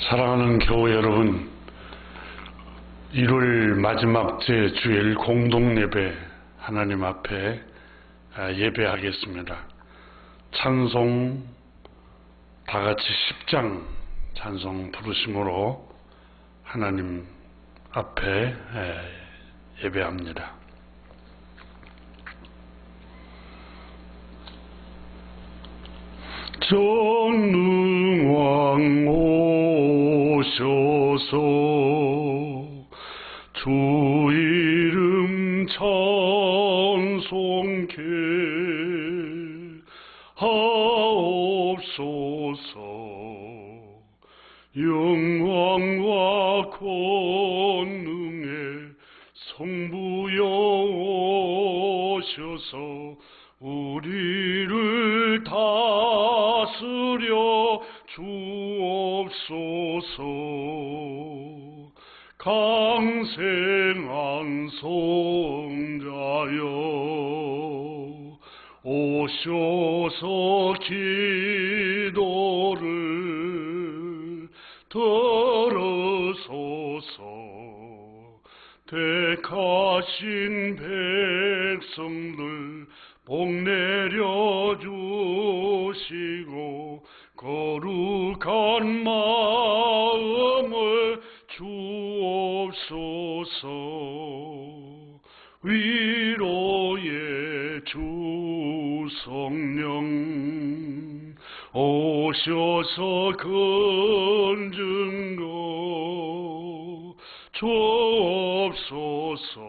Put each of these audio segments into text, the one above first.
사랑하는 교우 여러분, 1월 마지막 주일 공동예배 하나님 앞에 예배하겠습니다. 찬송 다같이 10장 찬송 부르심으로 하나님 앞에 예배합니다. 전능왕 오셔서 주 이름 찬송케 하옵소서. 영광과 권능의 성부여 오셔서 우리를 다스려 주옵소서. 강생한 성자여 오셔서 기도를 들으소서. 택하신 백성들 복 내려주시고 거룩한 마음을 주옵소서. 위로의 주 성령 오셔서 건증거 주옵소서.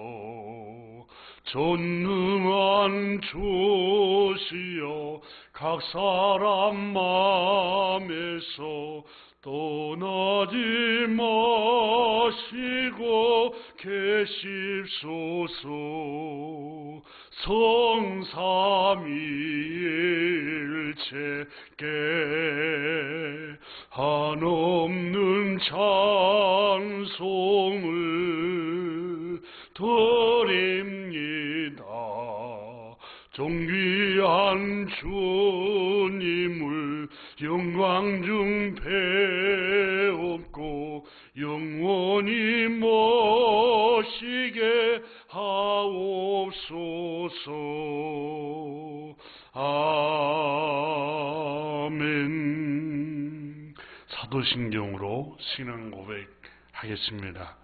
전능한 주시여 각 사람 마음에서 떠나지 마시고 계십소서. 성삼위일체께 한없는 찬송을 드립니다. 존귀한 주님을 영광 중 배웠고 영원히 모시게 하옵소서. 아멘. 사도신경으로 신앙 고백하겠습니다.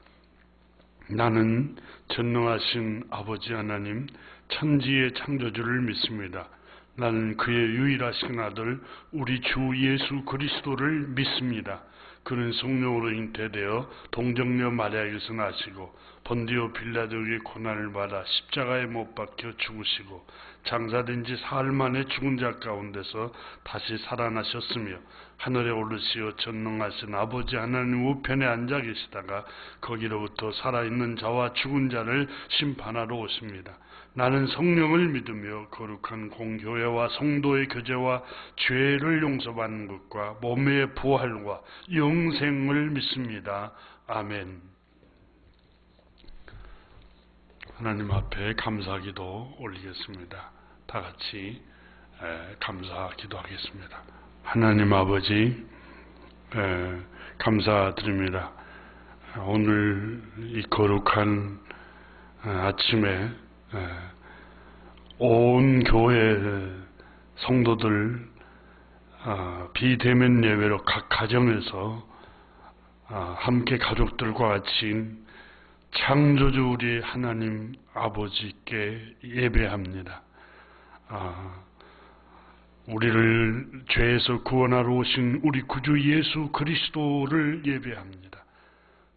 나는 전능하신 아버지 하나님 천지의 창조주를 믿습니다. 나는 그의 유일하신 아들 우리 주 예수 그리스도를 믿습니다. 그는 성령으로 잉태되어 동정녀 마리아에게서 나시고 본디오 빌라도에게 고난을 받아 십자가에 못 박혀 죽으시고 장사된 지 사흘 만에 죽은 자 가운데서 다시 살아나셨으며 하늘에 오르시어 전능하신 아버지 하나님 우편에 앉아 계시다가 거기로부터 살아있는 자와 죽은 자를 심판하러 오십니다. 나는 성령을 믿으며 거룩한 공교회와 성도의 교제와 죄를 용서받는 것과 몸의 부활과 영생을 믿습니다. 아멘. 하나님 앞에 감사기도 올리겠습니다. 다 같이 감사기도하겠습니다. 하나님 아버지 감사드립니다. 오늘 이 거룩한 아침에 온 교회 성도들 비대면 예배로 각 가정에서 함께 가족들과 같이 창조주 우리 하나님 아버지께 예배합니다. 우리를 죄에서 구원하러 오신 우리 구주 예수 그리스도를 예배합니다.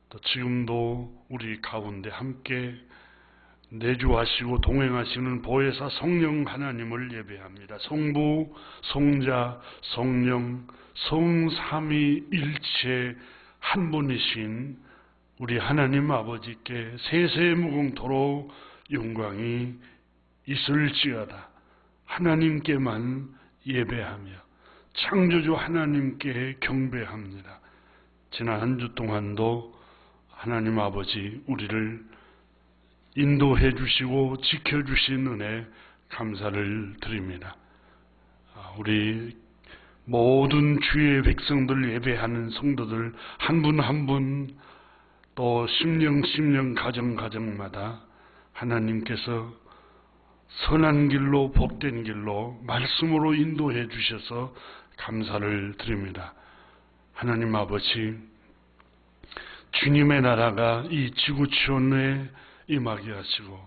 또 지금도 우리 가운데 함께 내주하시고 동행하시는 보혜사 성령 하나님을 예배합니다. 성부, 성자, 성령, 성삼위일체 한 분이신 우리 하나님 아버지께 세세무궁토록 영광이 있을지어다. 하나님께만 예배하며 창조주 하나님께 경배합니다. 지난 한 주 동안도 하나님 아버지 우리를 인도해 주시고 지켜주신 은혜 감사를 드립니다. 우리 모든 주의 백성들 예배하는 성도들 한 분 한 분 또 심령 가정마다 하나님께서 선한 길로 복된 길로 말씀으로 인도해 주셔서 감사를 드립니다. 하나님 아버지, 주님의 나라가 이 지구촌에 임하게 하시고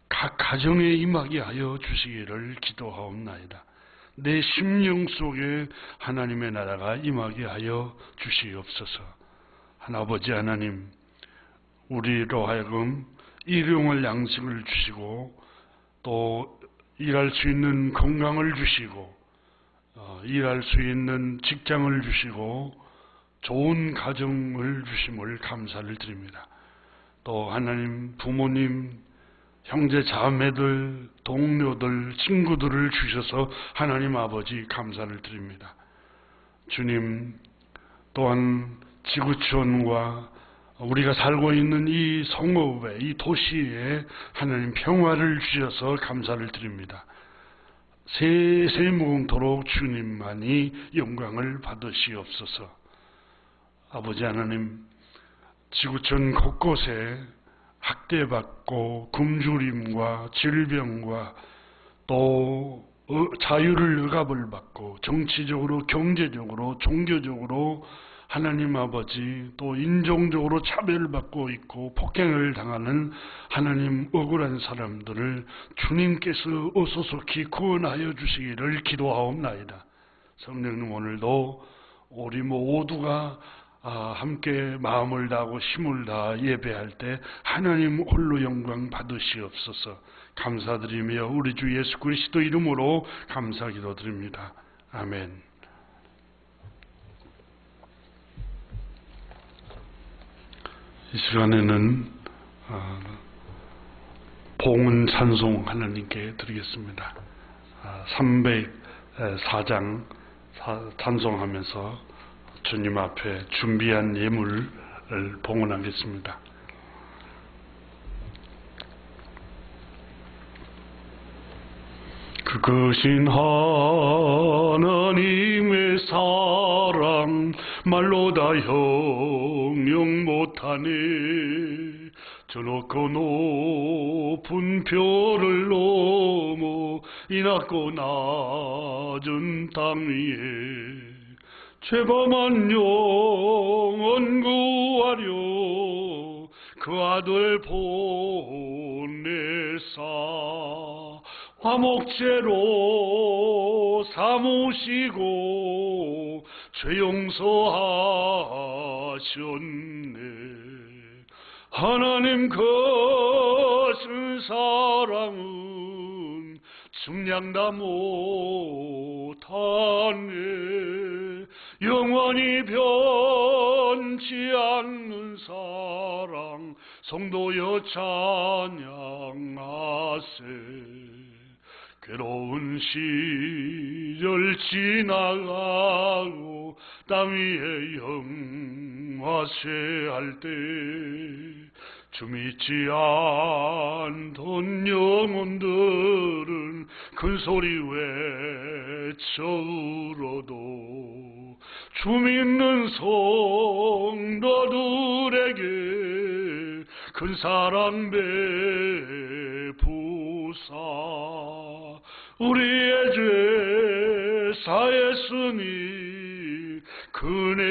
각 가정에 임하게 하여 주시기를 기도하옵나이다. 내 심령 속에 하나님의 나라가 임하게 하여 주시옵소서. 하나아버지 하나님, 우리로 하여금 일용할 양식을 주시고 또 일할 수 있는 건강을 주시고 일할 수 있는 직장을 주시고 좋은 가정을 주심을 감사를 드립니다. 또 하나님 부모님, 형제 자매들, 동료들, 친구들을 주셔서 하나님 아버지 감사를 드립니다. 주님, 또한 지구촌과 우리가 살고 있는 이 성읍에, 이 도시에 하나님 평화를 주셔서 감사를 드립니다. 세세무궁토록 주님만이 영광을 받으시옵소서. 아버지 하나님, 지구촌 곳곳에 학대받고 굶주림과 질병과 또 자유를 억압을 받고 정치적으로, 경제적으로, 종교적으로 하나님 아버지 또 인종적으로 차별받고 있고 폭행을 당하는 하나님 억울한 사람들을 주님께서 어소속히 구원하여 주시기를 기도하옵나이다. 성령님, 오늘도 우리 모두가 함께 마음을 다하고 힘을 다하 예배할 때 하나님 홀로 영광 받으시옵소서. 감사드리며 우리 주 예수 그리스도 이름으로 감사 기도드립니다. 아멘. 이 시간에는 봉헌 찬송 하나님께 드리겠습니다. 304장 찬송하면서 주님 앞에 준비한 예물을 봉헌하겠습니다. 그것인 하나님의 사랑 말로 다 형용 못하네. 저 높고 높은 별을 넘어 이 낮고 낮은 땅 위에 죄범한 영혼 구하려 그 아들 보내사 화목제로 삼으시고 죄 용서하셨네. 하나님 거신 사랑은 측량다 못하네. 영원히 변치 않는 사랑 성도여 찬양하세. 괴로운 시절 지나가고 땅 위에 영화쇠할 때 주 믿지 않던 영혼들은 큰 소리 외쳐 울어도 주 믿는 성도들에게 큰 사랑 베푸사 우리의 죄 사했으니 그네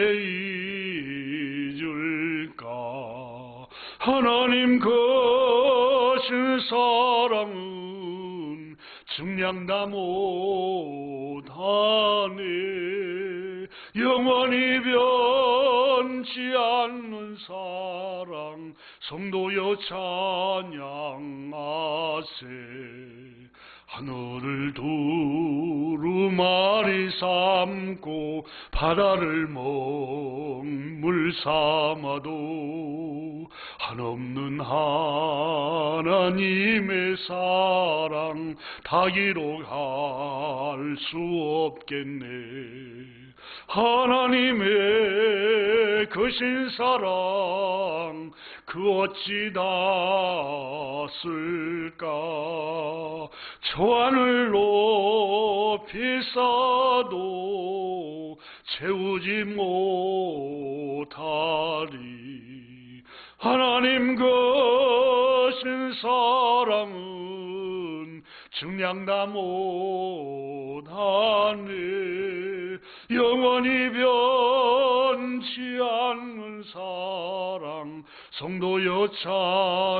잊을까. 하나님 거신 사랑은 측량다 못하네. 영원히 변치 않는 사랑 성도여 찬양하세. 하늘을 두루마리 삼고 바다를 먹물 삼아도 한없는 하나님의 사랑 다 기록할 수 없겠네. 하나님의 크신 사랑 그 어찌 닿았을까. 저 하늘 높이 쌓아도 채우지 못하리. 하나님 거신 사랑은 증량 다 못하네. 영원히 변치 않는 사랑 성도여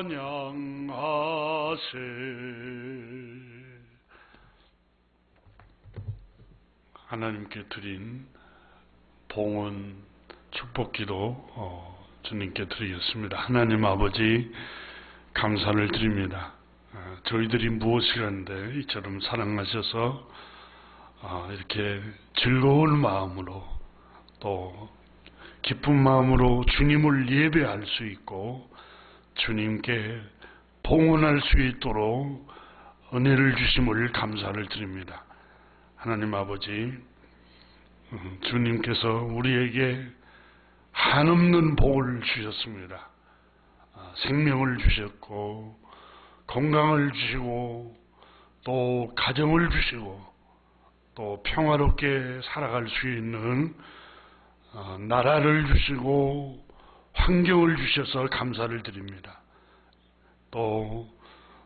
찬양하세. 하나님께 드린 봉헌 축복기도 주님께 드리겠습니다. 하나님 아버지, 감사를 드립니다. 저희들이 무엇이라는데 이처럼 사랑하셔서 이렇게 즐거운 마음으로 또 기쁜 마음으로 주님을 예배할 수 있고 주님께 봉헌할 수 있도록 은혜를 주심을 감사를 드립니다. 하나님 아버지, 주님께서 우리에게 한없는 복을 주셨습니다. 생명을 주셨고 건강을 주시고 또 가정을 주시고 또 평화롭게 살아갈 수 있는 나라를 주시고 환경을 주셔서 감사를 드립니다. 또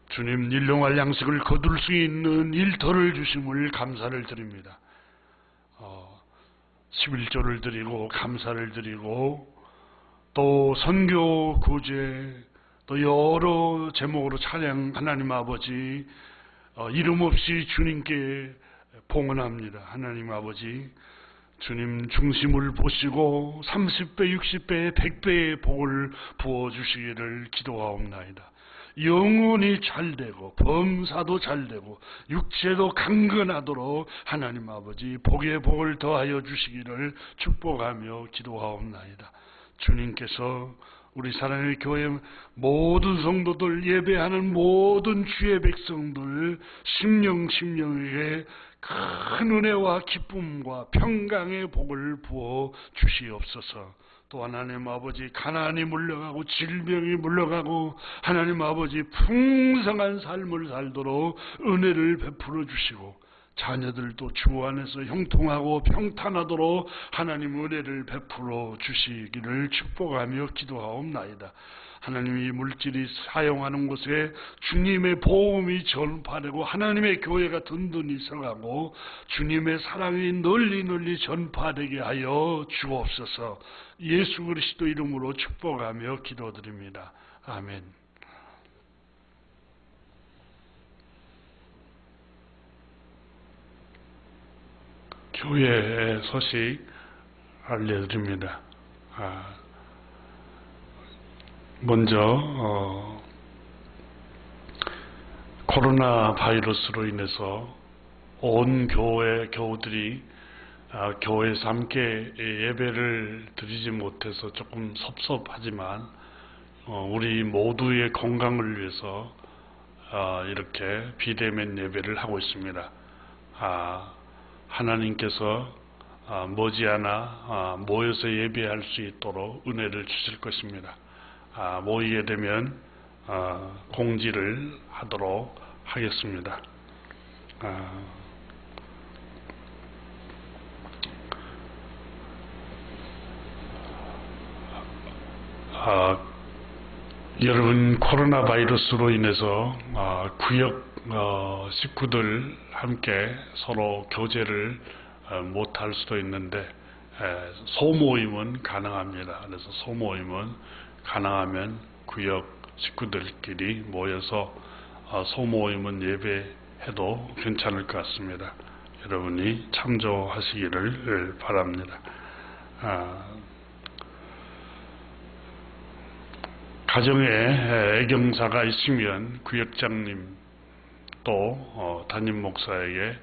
주님 일용할 양식을 거둘 수 있는 일터를 주심을 감사를 드립니다. 11조를 드리고 감사를 드리고 또 선교 구제 또 여러 제목으로 찬양 하나님 아버지 이름 없이 주님께 봉헌합니다. 하나님 아버지, 주님 중심을 보시고 30배, 60배, 100배의 복을 부어주시기를 기도하옵나이다. 영혼이 잘되고 범사도 잘되고 육체도 강건하도록 하나님 아버지 복의 복을 더하여 주시기를 축복하며 기도하옵나이다. 주님께서 우리 사랑의 교회 모든 성도들, 예배하는 모든 주의 백성들 심령에게 큰 은혜와 기쁨과 평강의 복을 부어 주시옵소서. 또 하나님 아버지, 가난이 물러가고 질병이 물러가고 하나님 아버지 풍성한 삶을 살도록 은혜를 베풀어 주시고 자녀들도 주 안에서 형통하고 평탄하도록 하나님 은혜를 베풀어 주시기를 축복하며 기도하옵나이다. 하나님이 물질이 사용하는 곳에 주님의 복음이 전파되고 하나님의 교회가 든든히 서가고 주님의 사랑이 널리 전파되게 하여 주옵소서. 예수 그리스도 이름으로 축복하며 기도드립니다. 아멘. 교회의 소식 알려드립니다. 먼저 코로나 바이러스로 인해서 온 교우들이 교회에서 함께 예배를 드리지 못해서 조금 섭섭하지만 우리 모두의 건강을 위해서 이렇게 비대면 예배를 하고 있습니다. 하나님께서 머지않아 모여서 예배할 수 있도록 은혜를 주실 것입니다. 모이게 되면 공지를 하도록 하겠습니다. 여러분, 코로나 바이러스로 인해서 구역 식구들 함께 서로 교제를 못할 수도 있는데 소모임은 가능합니다. 그래서 소모임은 가능하면 구역 식구들끼리 모여서 소모임은 예배해도 괜찮을 것 같습니다. 여러분이 참조하시기를 바랍니다. 가정에 애경사가 있으면 구역장님 또 담임 목사에게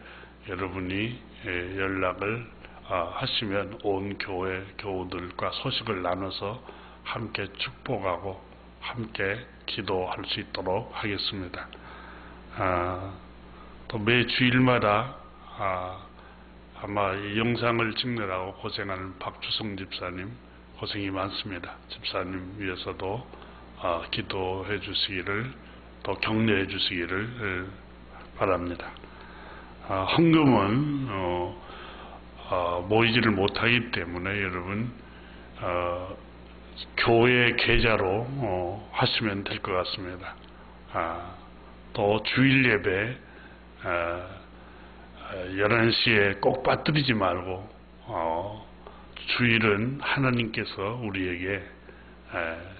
여러분이 연락을 하시면 온 교회 교우들과 소식을 나눠서 함께 축복하고 함께 기도할 수 있도록 하겠습니다. 또 매 주일마다 아마 이 영상을 찍느라고 고생하는 박주성 집사님, 고생이 많습니다. 집사님 위해서도 기도해 주시기를, 또 격려해 주시기를 바랍니다. 헌금은 모이지를 못하기 때문에 여러분 교회 계좌로 하시면 될 것 같습니다. 또 주일 예배 11시에 꼭 빠뜨리지 말고 주일은 하나님께서 우리에게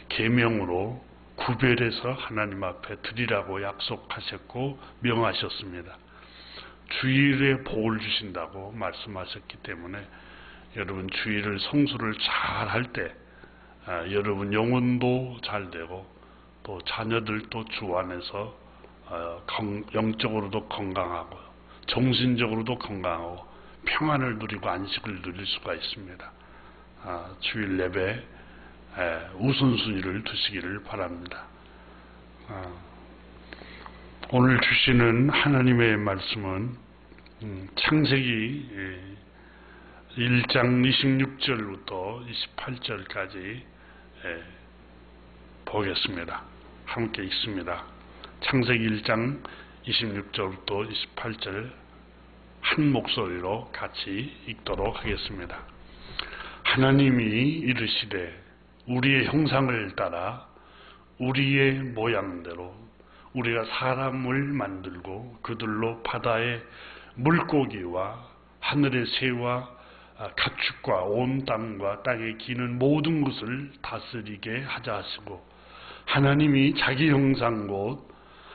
계명으로 구별해서 하나님 앞에 드리라고 약속하셨고 명하셨습니다. 주일에 복을 주신다고 말씀하셨기 때문에 여러분 주일을 성수를 잘 할 때 여러분 영혼도 잘 되고 또 자녀들도 주 안에서 영적으로도 건강하고 정신적으로도 건강하고 평안을 누리고 안식을 누릴 수가 있습니다. 주일 예배 우선순위를 두시기를 바랍니다. 오늘 주시는 하나님의 말씀은 창세기 1장 26절부터 28절까지 보겠습니다. 함께 읽습니다. 창세기 1장 26절부터 28절 한 목소리로 같이 읽도록 하겠습니다. 하나님이 이르시되 우리의 형상을 따라 우리의 모양대로 우리가 사람을 만들고 그들로 바다의 물고기와 하늘의 새와 가축과 온 땅과 땅에 기는 모든 것을 다스리게 하자 하시고, 하나님이 자기 형상 곧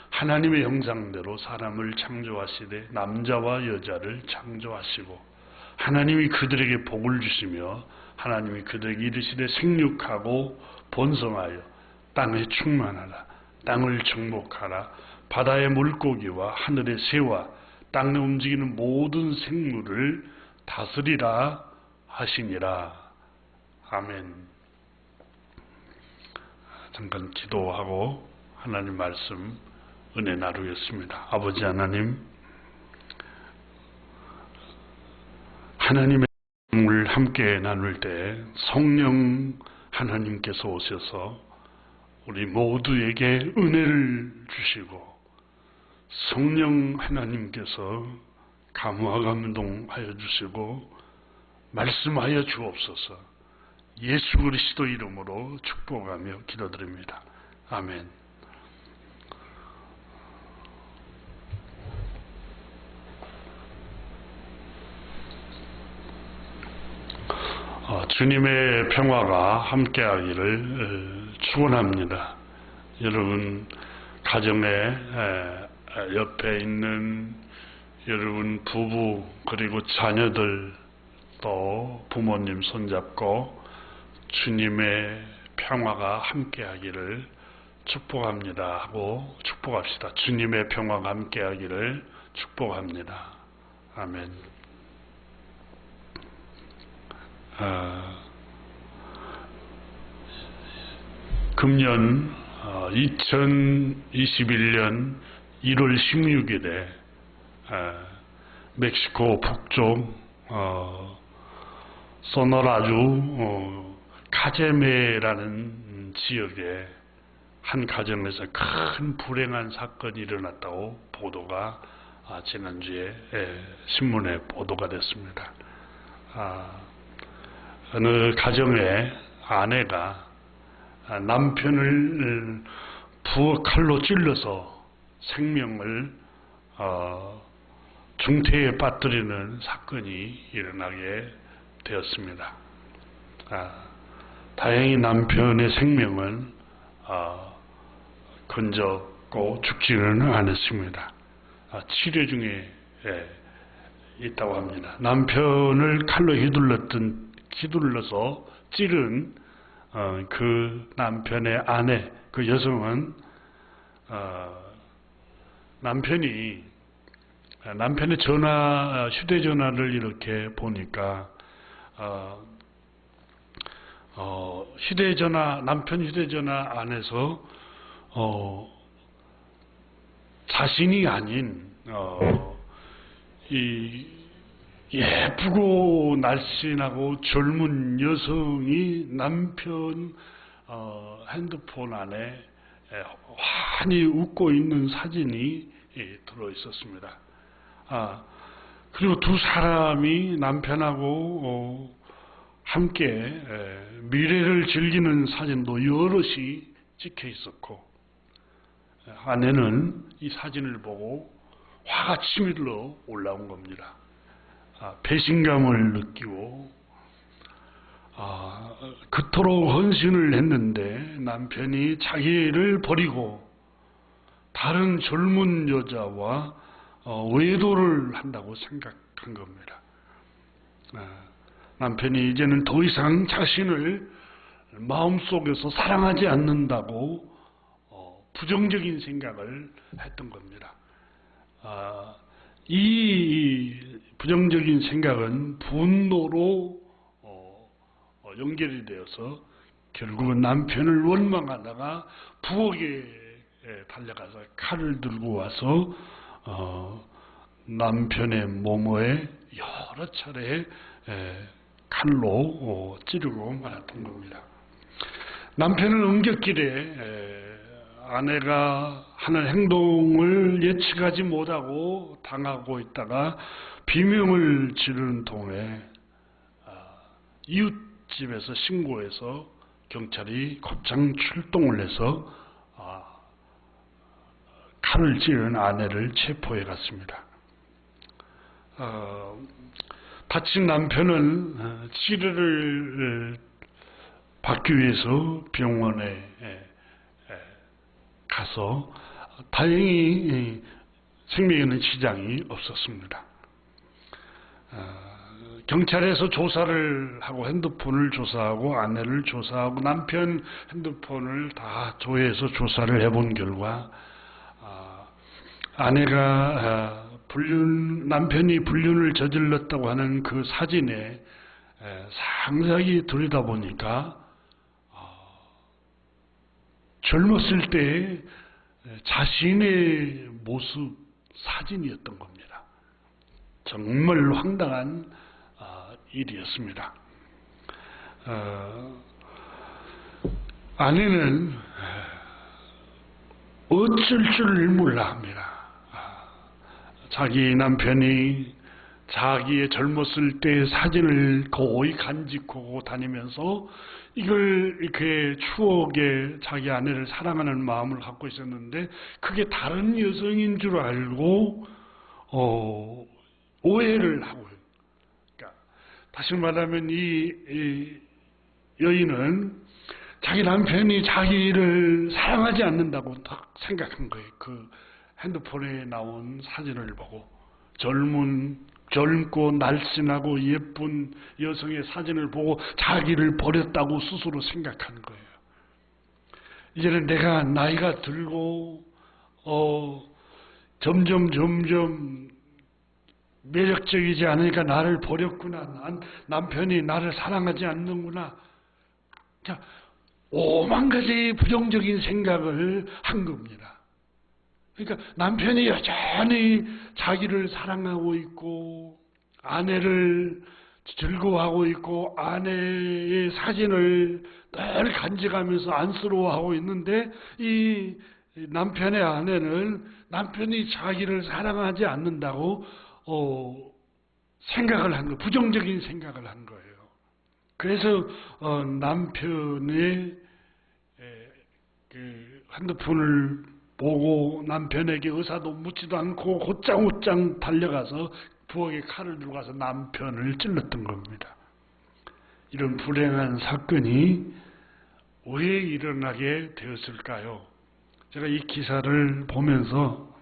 하나님의 형상대로 사람을 창조하시되 남자와 여자를 창조하시고, 하나님이 그들에게 복을 주시며 하나님이 그들에게 이르시되 생육하고 번성하여 땅에 충만하라. 땅을 정복하라. 바다의 물고기와 하늘의 새와 땅에 움직이는 모든 생물을 다스리라 하시니라. 아멘. 잠깐 기도하고 하나님 말씀 은혜 나누겠습니다. 아버지 하나님, 하나님의 말씀을 함께 나눌 때 성령 하나님께서 오셔서 우리 모두에게 은혜를 주시고 성령 하나님께서 감화 감동하여 주시고 말씀하여 주옵소서. 예수 그리스도 이름으로 축복하며 기도드립니다. 아멘. 주님의 평화가 함께하기를 축원합니다. 여러분 가정에 옆에 있는 여러분 부부 그리고 자녀들 또 부모님 손잡고 주님의 평화가 함께하기를 축복합니다 하고 축복합시다. 주님의 평화가 함께하기를 축복합니다. 아멘. 금년 2021년 1월 16일에 멕시코 북쪽 소노라주 카제메라는 지역에 한 가정에서 큰 불행한 사건이 일어났다고 보도가 지난주에 신문에 보도가 됐습니다. 어느 가정의 아내가 남편을 칼로 찔러서 생명을 중태에 빠뜨리는 사건이 일어나게 되었습니다. 다행히 남편의 생명은 건졌고 죽지는 않았습니다. 치료 중에 있다고 합니다. 남편을 칼로 휘둘러서 찌른 그 남편의 아내, 그 여성은 남편의 휴대전화를 이렇게 보니까 남편 휴대전화 안에서 자신이 아닌 이 예쁘고 날씬하고 젊은 여성이 남편 핸드폰 안에 환히 웃고 있는 사진이 들어 있었습니다. 그리고 두 사람이 남편하고 함께 미래를 즐기는 사진도 여럿이 찍혀 있었고, 아내는 이 사진을 보고 화가 치밀러 올라온 겁니다. 배신감을 느끼고 그토록 헌신을 했는데 남편이 자기를 버리고 다른 젊은 여자와 외도를 한다고 생각한 겁니다. 남편이 이제는 더 이상 자신을 마음속에서 사랑하지 않는다고 부정적인 생각을 했던 겁니다. 이 부정적인 생각은 분노로 연결이 되어서 결국은 남편을 원망하다가 부엌에 달려가서 칼을 들고 와서 남편의 몸에 여러 차례 칼로 찌르고 말았던 겁니다. 남편은 응격길에 아내가 하는 행동을 예측하지 못하고 당하고 있다가 비명을 지르는 동에 이웃집에서 신고해서 경찰이 곧장 출동을 해서 칼을 찌른 아내를 체포해 갔습니다. 다친 남편은 치료를 받기 위해서 병원에 가서 다행히 생명에는 지장이 없었습니다. 경찰에서 조사를 하고 핸드폰을 조사하고 아내를 조사하고 남편 핸드폰을 다 조회해서 조사를 해본 결과 아내가 남편이 불륜을 저질렀다고 하는 그 사진에 상세하게 들여다보니까 젊었을 때 자신의 모습 사진이었던 겁니다. 정말 황당한 일이었습니다. 아내는 어쩔 줄 몰라 합니다. 자기 남편이 자기의 젊었을 때의 사진을 거의 간직하고 다니면서 이걸 이렇게 추억에 자기 아내를 사랑하는 마음을 갖고 있었는데 그게 다른 여성인 줄 알고 오해를 하고, 그러니까 다시 말하면 이 여인은 자기 남편이 자기를 사랑하지 않는다고 딱 생각한 거예요. 그 핸드폰에 나온 사진을 보고 젊고 날씬하고 예쁜 여성의 사진을 보고 자기를 버렸다고 스스로 생각한 거예요. 이제는 내가 나이가 들고 점점 매력적이지 않으니까 나를 버렸구나. 남편이 나를 사랑하지 않는구나. 자, 오만 가지 부정적인 생각을 한 겁니다. 그러니까 남편이 여전히 자기를 사랑하고 있고 아내를 즐거워하고 있고 아내의 사진을 늘 간직하면서 안쓰러워하고 있는데 이 남편의 아내는 남편이 자기를 사랑하지 않는다고 생각을 한 거예요. 부정적인 생각을 한 거예요. 그래서 남편의 그 핸드폰을 보고 남편에게 의사도 묻지도 않고 곧장 달려가서 부엌에 칼을 들고 가서 남편을 찔렀던 겁니다. 이런 불행한 사건이 왜 일어나게 되었을까요? 제가 이 기사를 보면서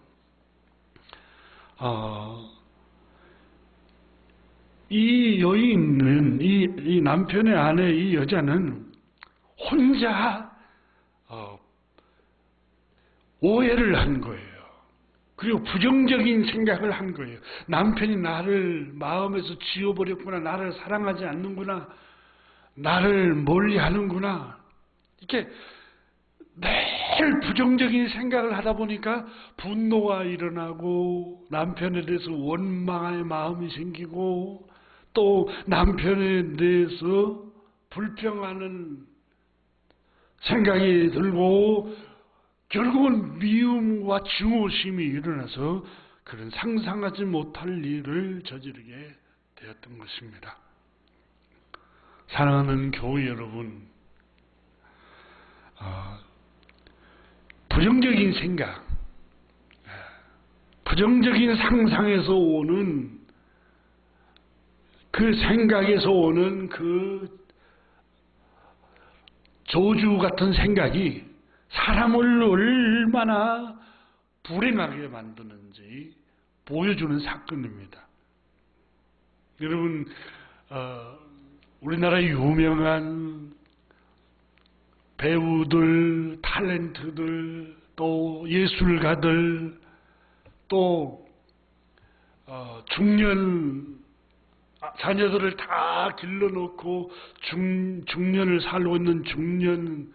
이 여인은 이 남편의 아내 이 여자는 혼자 오해를 한 거예요. 그리고 부정적인 생각을 한 거예요. 남편이 나를 마음에서 지워버렸구나. 나를 사랑하지 않는구나. 나를 멀리하는구나. 이렇게 늘 부정적인 생각을 하다 보니까 분노가 일어나고 남편에 대해서 원망할 마음이 생기고 또 남편에 대해서 불평하는 생각이 들고 결국은 미움과 증오심이 일어나서 그런 상상하지 못할 일을 저지르게 되었던 것입니다. 사랑하는 교회 여러분, 부정적인 생각, 부정적인 상상에서 오는 그 생각에서 오는 그 저주 같은 생각이 사람을 얼마나 불행하게 만드는지 보여주는 사건입니다. 여러분, 우리나라 유명한 배우들, 탤런트들, 또 예술가들, 또 중년 자녀들을 다 길러놓고 중년을 살고 있는 중년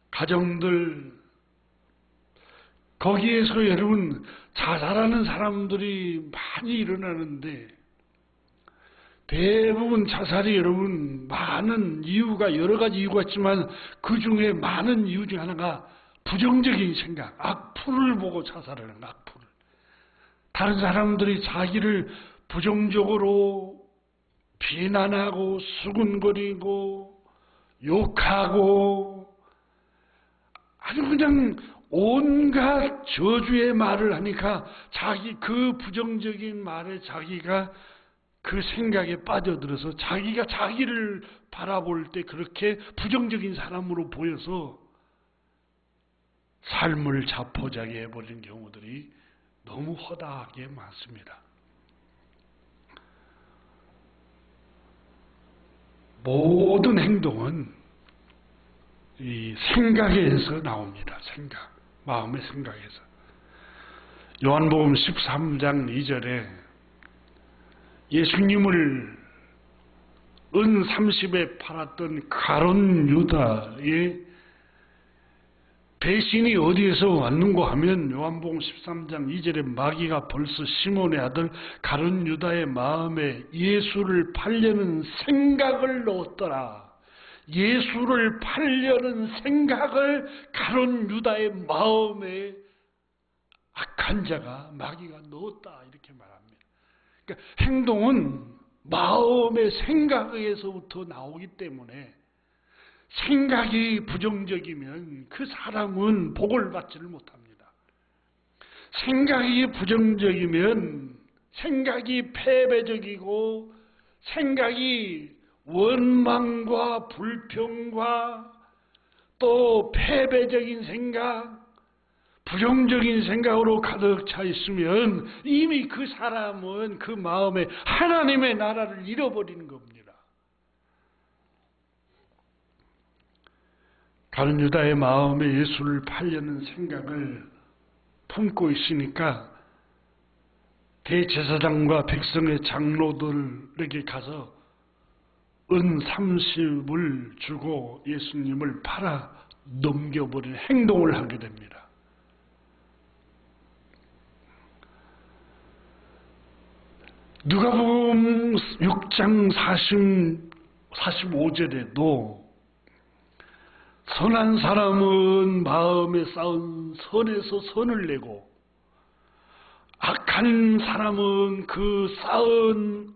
가정들, 거기에서 여러분 자살하는 사람들이 많이 일어나는데 대부분 자살이 여러분 많은 이유가 여러 가지 이유가 있지만 그 중에 많은 이유 중 하나가 부정적인 생각, 악플을 보고 자살하는 악플을. 다른 사람들이 자기를 부정적으로 비난하고 수군거리고 욕하고 아주 그냥 온갖 저주의 말을 하니까 자기 그 부정적인 말에 자기가 그 생각에 빠져들어서 자기가 자기를 바라볼 때 그렇게 부정적인 사람으로 보여서 삶을 자포자기 해버린 경우들이 너무 허다하게 많습니다. 모든 행동은 이 생각에서 나옵니다. 생각, 마음의 생각에서. 요한복음 13장 2절에 예수님을 은 30에 팔았던 가룟 유다의 배신이 어디에서 왔는고 하면 요한복음 13장 2절에 마귀가 벌써 시몬의 아들 가룟 유다의 마음에 예수를 팔려는 생각을 넣었더라. 예수를 팔려는 생각을 가룟 유다의 마음에 악한 자가 마귀가 넣었다 이렇게 말합니다. 그러니까 행동은 마음의 생각에서부터 나오기 때문에 생각이 부정적이면 그 사람은 복을 받지를 못합니다. 생각이 부정적이면 생각이 패배적이고 생각이 원망과 불평과 또 패배적인 생각, 부정적인 생각으로 가득 차 있으면 이미 그 사람은 그 마음에 하나님의 나라를 잃어버리는 겁니다. 가룟 유다의 마음에 예수를 팔려는 생각을 품고 있으니까 대제사장과 백성의 장로들에게 가서 은 30을 주고 예수님을 팔아 넘겨버리는 행동을 하게 됩니다. 누가복음 6장 45절에도 선한 사람은 마음에 쌓은 선에서 선을 내고 악한 사람은 그 쌓은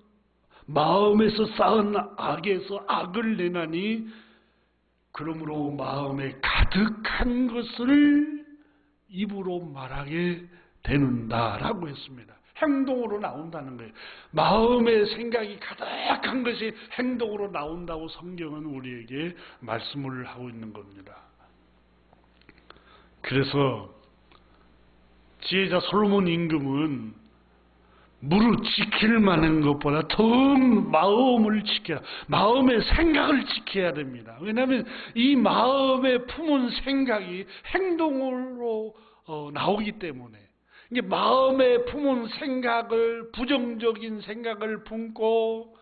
마음에서 쌓은 악에서 악을 내나니 그러므로 마음에 가득한 것을 입으로 말하게 되는다라고 했습니다. 행동으로 나온다는 거예요. 마음의 생각이 가득한 것이 행동으로 나온다고 성경은 우리에게 말씀을 하고 있는 겁니다. 그래서 지혜자 솔로몬 임금은 무릇 지킬 만한 것보다 더 마음을 지켜야, 마음의 생각을 지켜야 됩니다. 왜냐하면 이 마음에 품은 생각이 행동으로 나오기 때문에 이게 마음에 품은 생각을 부정적인 생각을 품고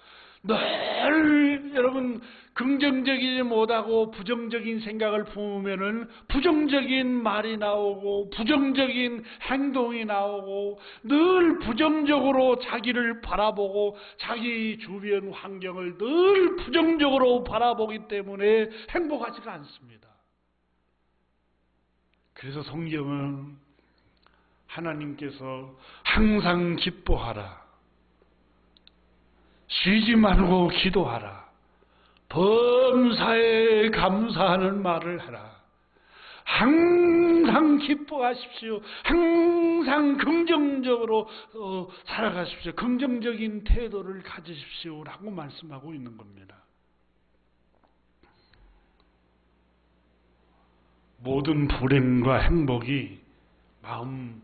늘 여러분 긍정적이지 못하고 부정적인 생각을 품으면은 부정적인 말이 나오고 부정적인 행동이 나오고 늘 부정적으로 자기를 바라보고 자기 주변 환경을 늘 부정적으로 바라보기 때문에 행복하지가 않습니다. 그래서 성경은 하나님께서 항상 기뻐하라, 쉬지 말고 기도하라, 범사에 감사하는 말을 하라, 항상 기뻐하십시오, 항상 긍정적으로 살아가십시오, 긍정적인 태도를 가지십시오 라고 말씀하고 있는 겁니다. 모든 불행과 행복이 마음,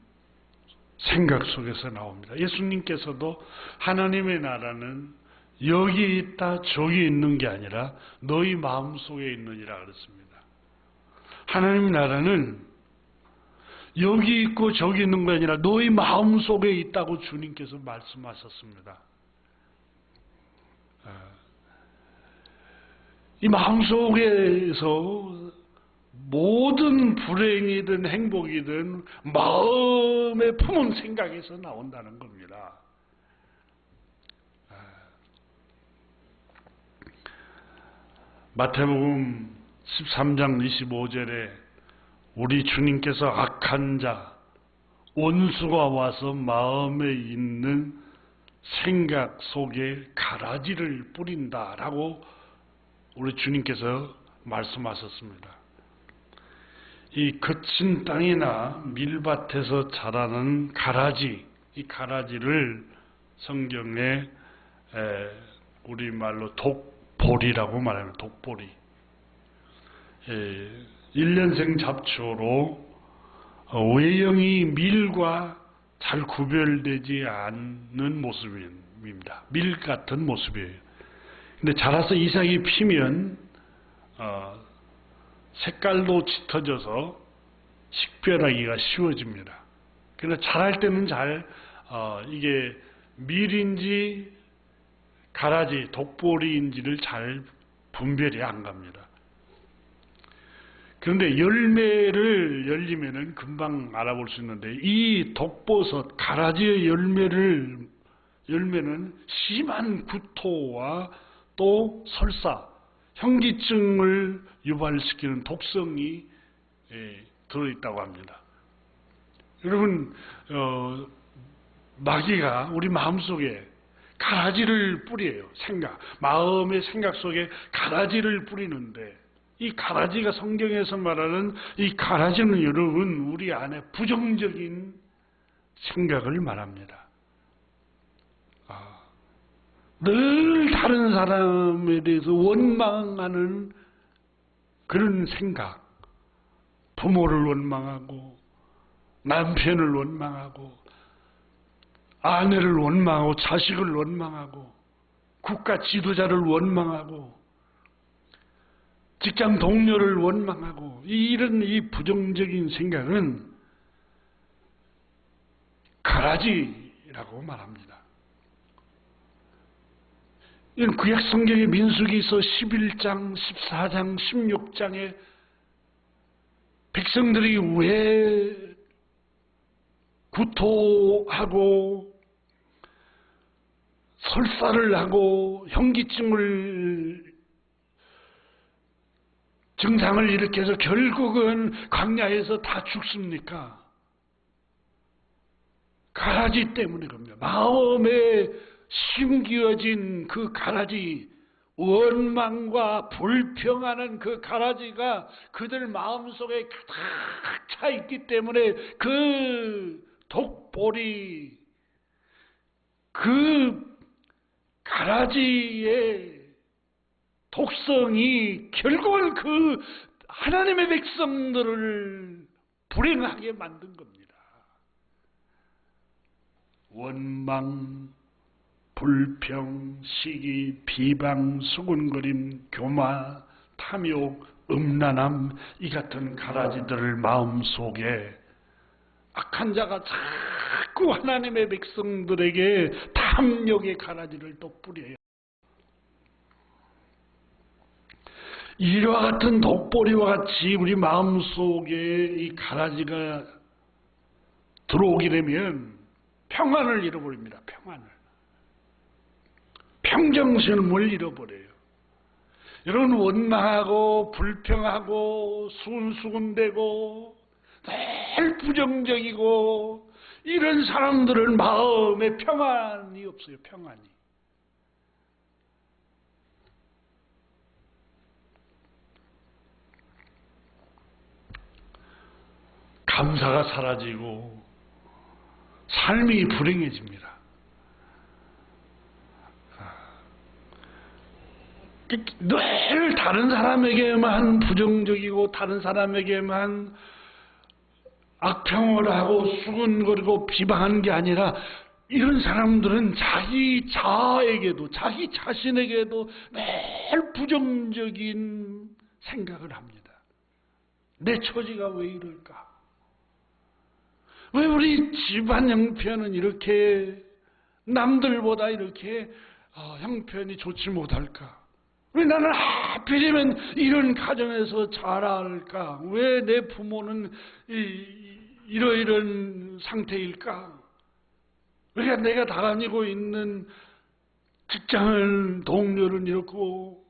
생각 속에서 나옵니다. 예수님께서도 하나님의 나라는 여기 있다 저기 있는 게 아니라 너희 마음속에 있느니라 그랬습니다. 하나님의 나라는 여기 있고 저기 있는 게 아니라 너희 마음속에 있다고 주님께서 말씀하셨습니다. 이 마음속에서 모든 불행이든 행복이든 마음에 품은 생각에서 나온다는 겁니다. 마태복음 13장 25절에 우리 주님께서 악한 자, 원수가 와서 마음에 있는 생각 속에 가라지를 뿌린다라고 우리 주님께서 말씀하셨습니다. 이 거친 땅이나 밀밭에서 자라는 가라지, 이 가라지를 성경에 우리말로 독보리라고 말합니다. 독보리. 1년생 잡초로 외형이 밀과 잘 구별되지 않는 모습입니다. 밀 같은 모습이에요. 근데 자라서 이삭이 피면 색깔도 짙어져서 식별하기가 쉬워집니다. 그러나 자랄 때는 이게 밀인지 가라지, 독보리인지를 잘 분별이 안 갑니다. 그런데 열매를 열리면은 금방 알아볼 수 있는데 이 독버섯, 가라지의 열매는 심한 구토와 또 설사, 현기증을 유발시키는 독성이 들어있다고 합니다. 여러분, 마귀가 우리 마음속에 가라지를 뿌려요. 마음의 생각 속에 가라지를 뿌리는데 이 가라지가 성경에서 말하는 이 가라지는 여러분 우리 안에 부정적인 생각을 말합니다. 늘 다른 사람에 대해서 원망하는 그런 생각, 부모를 원망하고 남편을 원망하고 아내를 원망하고 자식을 원망하고 국가 지도자를 원망하고 직장 동료를 원망하고 이런 이 부정적인 생각은 가라지라고 말합니다. 이건 구약 성경의 민수기서 11장, 14장, 16장에 백성들이 왜 구토하고 설사를 하고 현기증을 증상을 일으켜서 결국은 광야에서 다 죽습니까? 가라지 때문에 그럽니다. 마음에 심기어진 그 가라지, 원망과 불평하는 그 가라지가 그들 마음속에 가득 차 있기 때문에 그 독보리, 그 가라지의 독성이 결국은 그 하나님의 백성들을 불행하게 만든 겁니다. 원망, 불평, 시기, 비방, 수군거림, 교마, 탐욕, 음란함 이 같은 가라지들을 마음속에 악한 자가 자꾸 하나님의 백성들에게 탐욕의 가라지를 또 뿌려요. 이와 같은 독보리와 같이 우리 마음속에 이 가라지가 들어오게 되면 평안을 잃어버립니다. 평안을. 평정심을 잃어버려요. 여러분, 원망하고 불평하고 수근수근대고 늘 부정적이고 이런 사람들은 마음에 평안이 없어요. 평안이. 감사가 사라지고 삶이 불행해집니다. 늘 다른 사람에게만 부정적이고 다른 사람에게만 악평을 하고 수근거리고 비방하는 게 아니라 이런 사람들은 자기 자아에게도 자기 자신에게도 매일 부정적인 생각을 합니다. 내 처지가 왜 이럴까? 왜 우리 집안 형편은 이렇게 남들보다 이렇게 형편이 좋지 못할까? 왜 나는 하필이면 이런 가정에서 자랄까? 왜 내 부모는 이러이런 상태일까? 왜 내가 다니고 있는 직장을 동료는 이렇고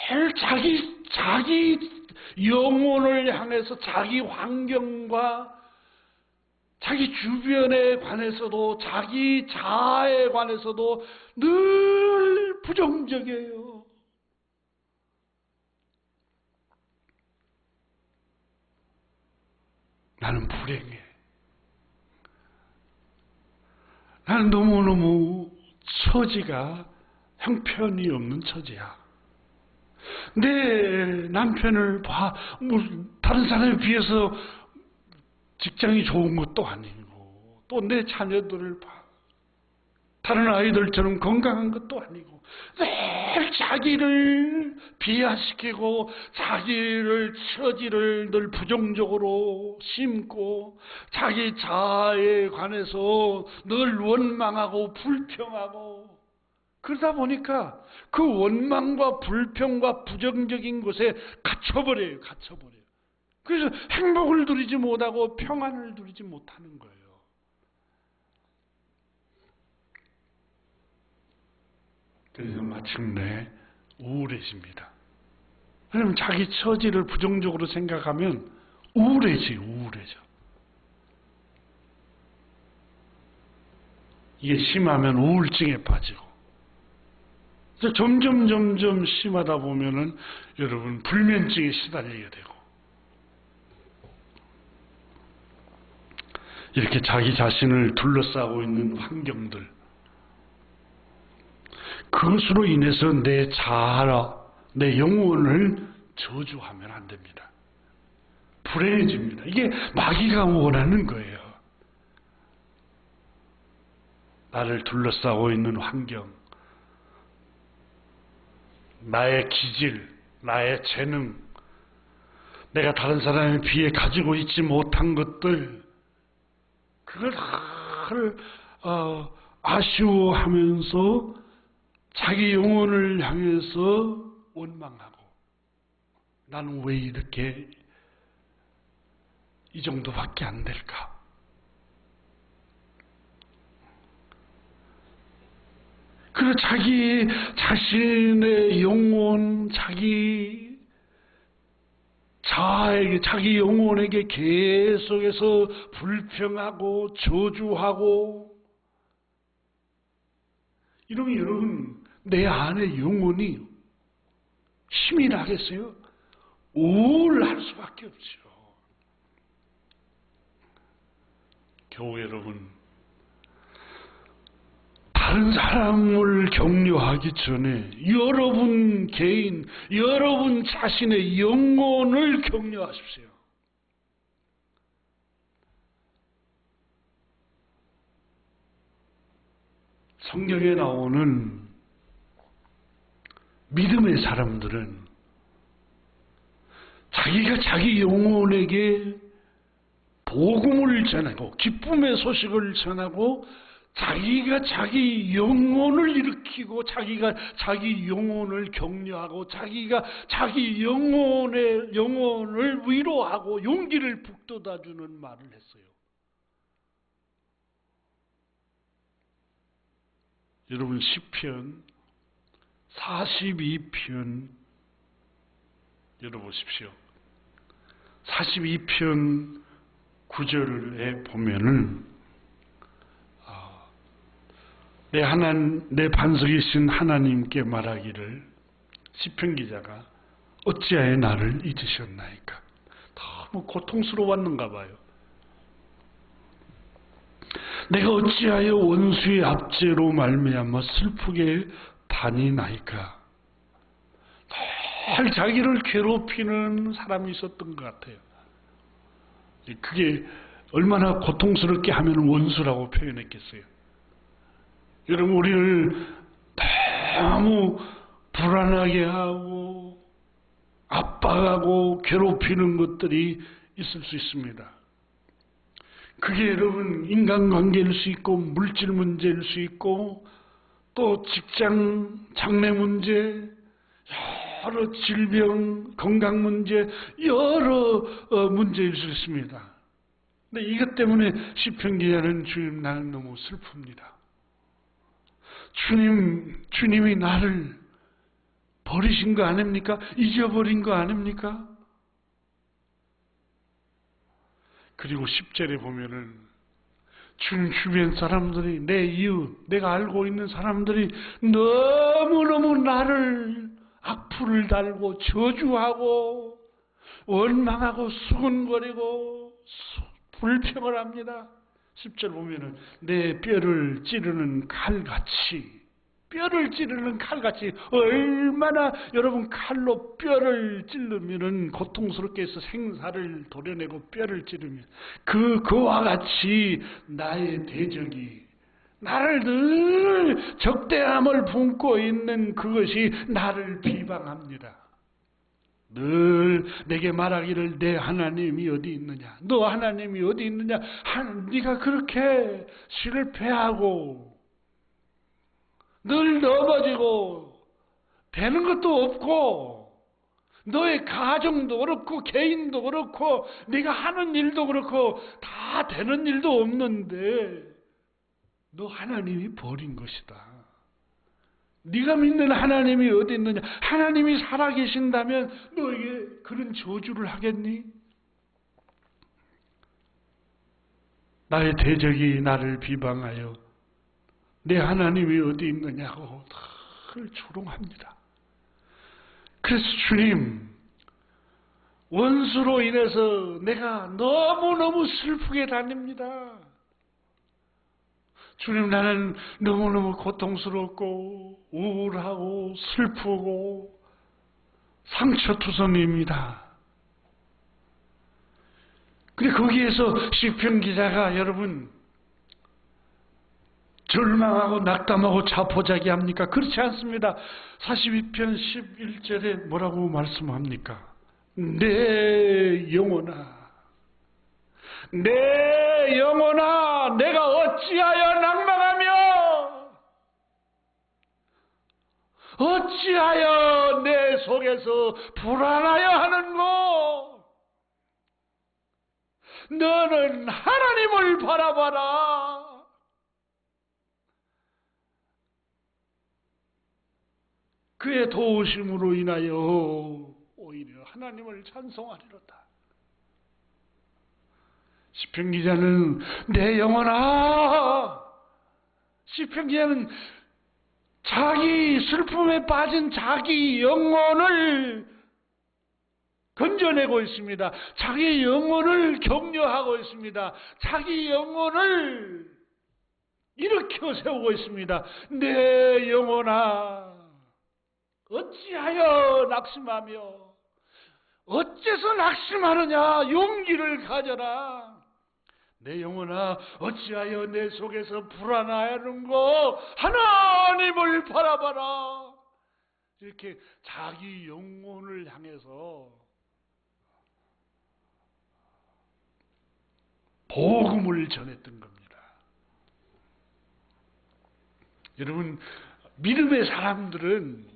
늘 자기 영혼을 향해서 자기 환경과 자기 주변에 관해서도 자기 자아에 관해서도 늘 부정적이에요. 나는 불행해. 나는 너무너무 처지가 형편이 없는 처지야. 내 남편을 다른 사람에 비해서 직장이 좋은 것도 아니고 또 내 자녀들을 다른 아이들처럼 건강한 것도 아니고 늘 자기를 비하시키고 자기를 처지를 늘 부정적으로 심고 자기 자아에 관해서 늘 원망하고 불평하고 그러다 보니까 그 원망과 불평과 부정적인 것에 갇혀버려요. 그래서 행복을 누리지 못하고 평안을 누리지 못하는 거예요. 그래서 마침내 우울해집니다. 왜냐하면 자기 처지를 부정적으로 생각하면 우울해져. 이게 심하면 우울증에 빠지고 점점 심하다 보면은 여러분 불면증에 시달리게 되고 이렇게 자기 자신을 둘러싸고 있는 환경들 그것으로 인해서 내 자아, 내 영혼을 저주하면 안 됩니다. 불행해집니다. 이게 마귀가 원하는 거예요. 나를 둘러싸고 있는 환경, 나의 기질, 나의 재능, 내가 다른 사람에 비해 가지고 있지 못한 것들, 그걸 아쉬워하면서 자기 영혼을 향해서 원망하고 나는 왜 이렇게 이 정도밖에 안 될까? 그래서 자기 자신의 영혼, 자기 자아에게, 자기 영혼에게 계속해서 불평하고 저주하고 이러면 여러분 내 안에 영혼이 힘이 나겠어요? 우울할 수밖에 없죠. 교우 여러분, 다른 사람을 격려하기 전에 여러분 개인, 여러분 자신의 영혼을 격려하십시오. 성경에 나오는 믿음의 사람들은 자기가 자기 영혼에게 복음을 전하고 기쁨의 소식을 전하고 자기가 자기 영혼을 일으키고 자기가 자기 영혼을 격려하고 자기가 자기 영혼을 위로하고 용기를 북돋아주는 말을 했어요. 여러분 시편 42편 열어보십시오. 42편 9절에 보면은 내 반석이신 하나님께 말하기를 시편 기자가 어찌하여 나를 잊으셨나이까. 너무 고통스러웠는가 봐요. 내가 어찌하여 원수의 압제로 말미암아 슬프게 다니나이까. 늘 자기를 괴롭히는 사람이 있었던 것 같아요. 그게 얼마나 고통스럽게 하면 원수라고 표현했겠어요. 여러분, 우리를 너무 불안하게 하고 압박하고 괴롭히는 것들이 있을 수 있습니다. 그게 여러분 인간관계일 수 있고 물질 문제일 수 있고 또 직장 장래 문제, 여러 질병, 건강 문제, 여러 문제일 수 있습니다. 근데 이것 때문에 시편 기자는 주님 나는 너무 슬픕니다. 주님이 나를 버리신 거 아닙니까? 잊어버린 거 아닙니까? 그리고 10절에 보면은 주님 주변 사람들이, 내 이웃, 내가 알고 있는 사람들이 너무너무 나를 악플을 달고 저주하고 원망하고 수군거리고 불평을 합니다. 10절 보면은 내 뼈를 찌르는 칼같이, 뼈를 찌르는 칼같이, 얼마나 여러분 칼로 뼈를 찌르면은 고통스럽게 해서 생사를 도려내고 뼈를 찌르면 그와 같이 나의 대적이 나를 늘 적대함을 품고 있는 그것이 나를 비방합니다. 늘 내게 말하기를 내 하나님이 어디 있느냐, 너 하나님이 어디 있느냐, 네가 그렇게 실패하고 늘 넘어지고 되는 것도 없고 너의 가정도 그렇고 개인도 그렇고 네가 하는 일도 그렇고 다 되는 일도 없는데 너 하나님이 버린 것이다. 네가 믿는 하나님이 어디 있느냐? 하나님이 살아계신다면 너에게 그런 저주를 하겠니? 나의 대적이 나를 비방하여 내 하나님이 어디 있느냐고 늘 조롱합니다. 그래서 주님, 원수로 인해서 내가 너무너무 슬프게 다닙니다. 주님, 나는 너무너무 고통스럽고 우울하고 슬프고 상처투성입니다. 근데 거기에서 시편 기자가 여러분 절망하고 낙담하고 자포자기합니까? 그렇지 않습니다. 42편 11절에 뭐라고 말씀합니까? 내 영혼아, 내 영혼아, 내가 어찌하여 낭망하며 어찌하여 내 속에서 불안하여 하는고? 너는 하나님을 바라봐라. 그의 도우심으로 인하여 오히려 하나님을 찬송하리로다. 시편 기자는 내 영혼아, 시편 기자는 자기 슬픔에 빠진 자기 영혼을 건져내고 있습니다. 자기 영혼을 격려하고 있습니다. 자기 영혼을 일으켜 세우고 있습니다. 내 영혼아, 어찌하여 낙심하며 어째서 낙심하느냐? 용기를 가져라. 내 영혼아, 어찌하여 내 속에서 불안하는고? 하나님을 바라봐라. 이렇게 자기 영혼을 향해서 복음을 전했던 겁니다. 여러분, 믿음의 사람들은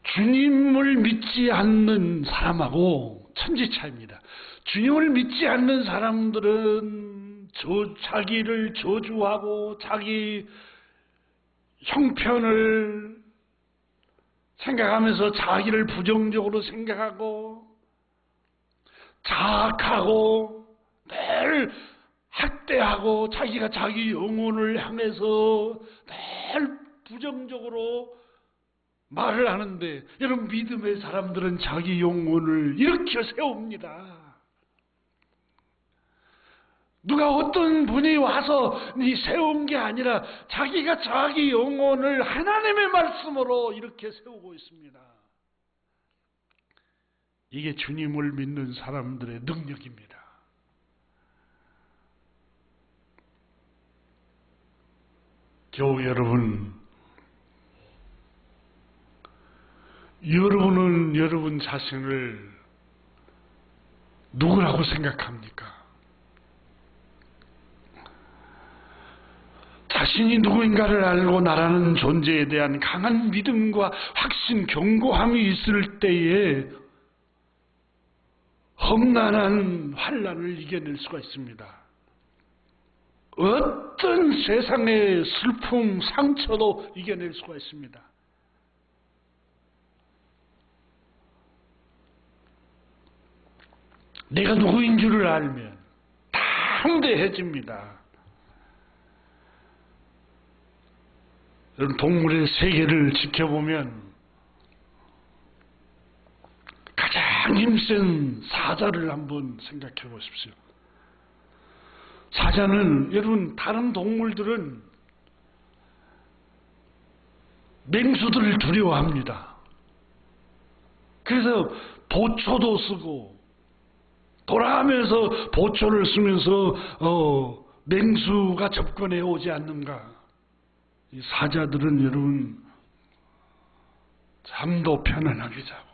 주님을 믿지 않는 사람하고 천지차이입니다. 주님을 믿지 않는 사람들은 자기를 저주하고 자기 형편을 생각하면서 자기를 부정적으로 생각하고 자학하고 늘 학대하고 자기가 자기 영혼을 향해서 늘 부정적으로 말을 하는데, 여러분, 믿음의 사람들은 자기 영혼을 일으켜 세웁니다. 누가 어떤 분이 와서 세운 게 아니라 자기가 자기 영혼을 하나님의 말씀으로 이렇게 세우고 있습니다. 이게 주님을 믿는 사람들의 능력입니다. 교우 여러분, 여러분은 여러분 자신을 누구라고 생각합니까? 자신이 누구인가를 알고 나라는 존재에 대한 강한 믿음과 확신, 견고함이 있을 때에 험난한 환난을 이겨낼 수가 있습니다. 어떤 세상의 슬픔, 상처도 이겨낼 수가 있습니다. 내가 누구인 줄을 알면 담대해집니다. 여러분, 동물의 세계를 지켜보면 가장 힘센 사자를 한번 생각해 보십시오. 사자는, 여러분, 다른 동물들은 맹수들을 두려워합니다. 그래서 보초도 쓰고 돌아가면서 보초를 쓰면서 맹수가 접근해 오지 않는가. 이 사자들은, 여러분, 잠도 편안하게 자고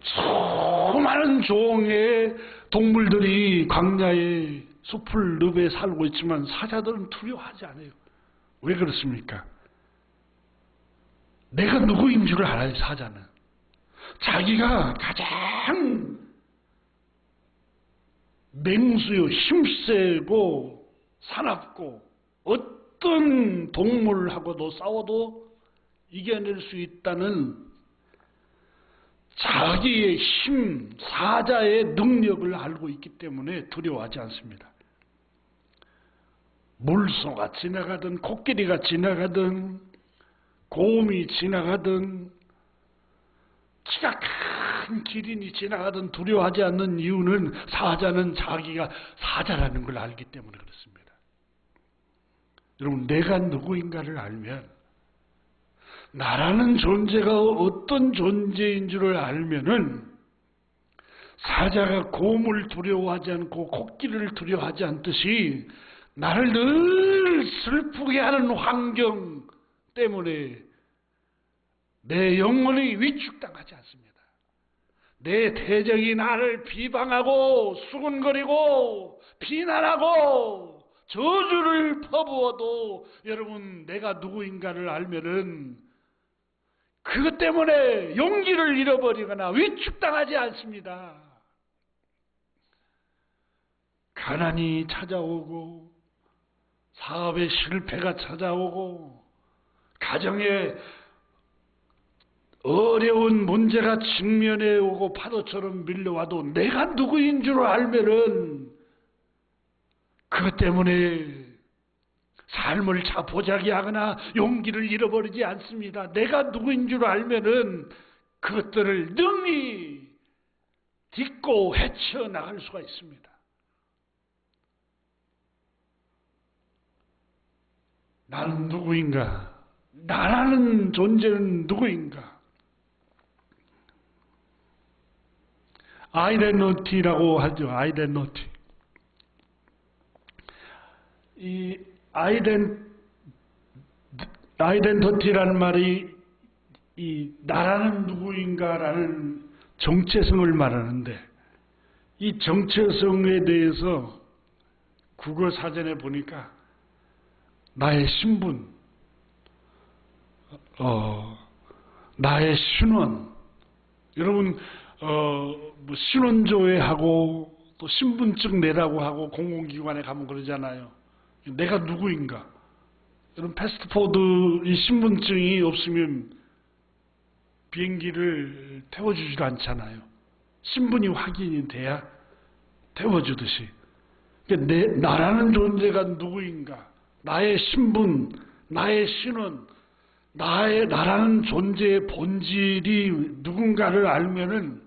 수많은 종의 동물들이 광야의 숲을 늪에 살고 있지만 사자들은 두려워하지 않아요. 왜 그렇습니까? 내가 누구인 줄 알아요. 사자는 자기가 가장 맹수요, 힘세고 사납고 어떤 동물하고도 싸워도 이겨낼 수 있다는 자기의 힘, 사자의 능력을 알고 있기 때문에 두려워하지 않습니다. 물소가 지나가든 코끼리가 지나가든 곰이 지나가든 키가 큰 기린이 지나가든 두려워하지 않는 이유는 사자는 자기가 사자라는 걸 알기 때문에 그렇습니다. 여러분, 내가 누구인가를 알면, 나라는 존재가 어떤 존재인 줄을 알면은 사자가 곰을 두려워하지 않고 코끼리를 두려워하지 않듯이 나를 늘 슬프게 하는 환경 때문에 내 영혼이 위축당하지 않습니다. 내 대적이 나를 비방하고 수군거리고 비난하고 저주를 퍼부어도, 여러분, 내가 누구인가를 알면은 그것 때문에 용기를 잃어버리거나 위축당하지 않습니다. 가난이 찾아오고 사업의 실패가 찾아오고 가정에 어려운 문제가 직면해 오고 파도처럼 밀려와도 내가 누구인 줄 알면은 그것 때문에 삶을 자포자기하거나 용기를 잃어버리지 않습니다. 내가 누구인 줄 알면은 그것들을 능히 딛고 헤쳐나갈 수가 있습니다. 나는 누구인가? 나라는 존재는 누구인가? 아이덴티티라고 하죠. 이 아이덴티티라는 말이 이 나라는 누구인가라는 정체성을 말하는데, 이 정체성에 대해서 국어 사전에 보니까 나의 신분, 나의 신원, 여러분 뭐 신원조회하고 또 신분증 내라고 하고 공공기관에 가면 그러잖아요. 내가 누구인가? 여러분 패스트포드 이 신분증이 없으면 비행기를 태워주지도 않잖아요. 신분이 확인이 돼야 태워주듯이. 그러니까 나라는 존재가 누구인가? 나의 신분, 나의 신원, 나라는 존재의 본질이 누군가를 알면은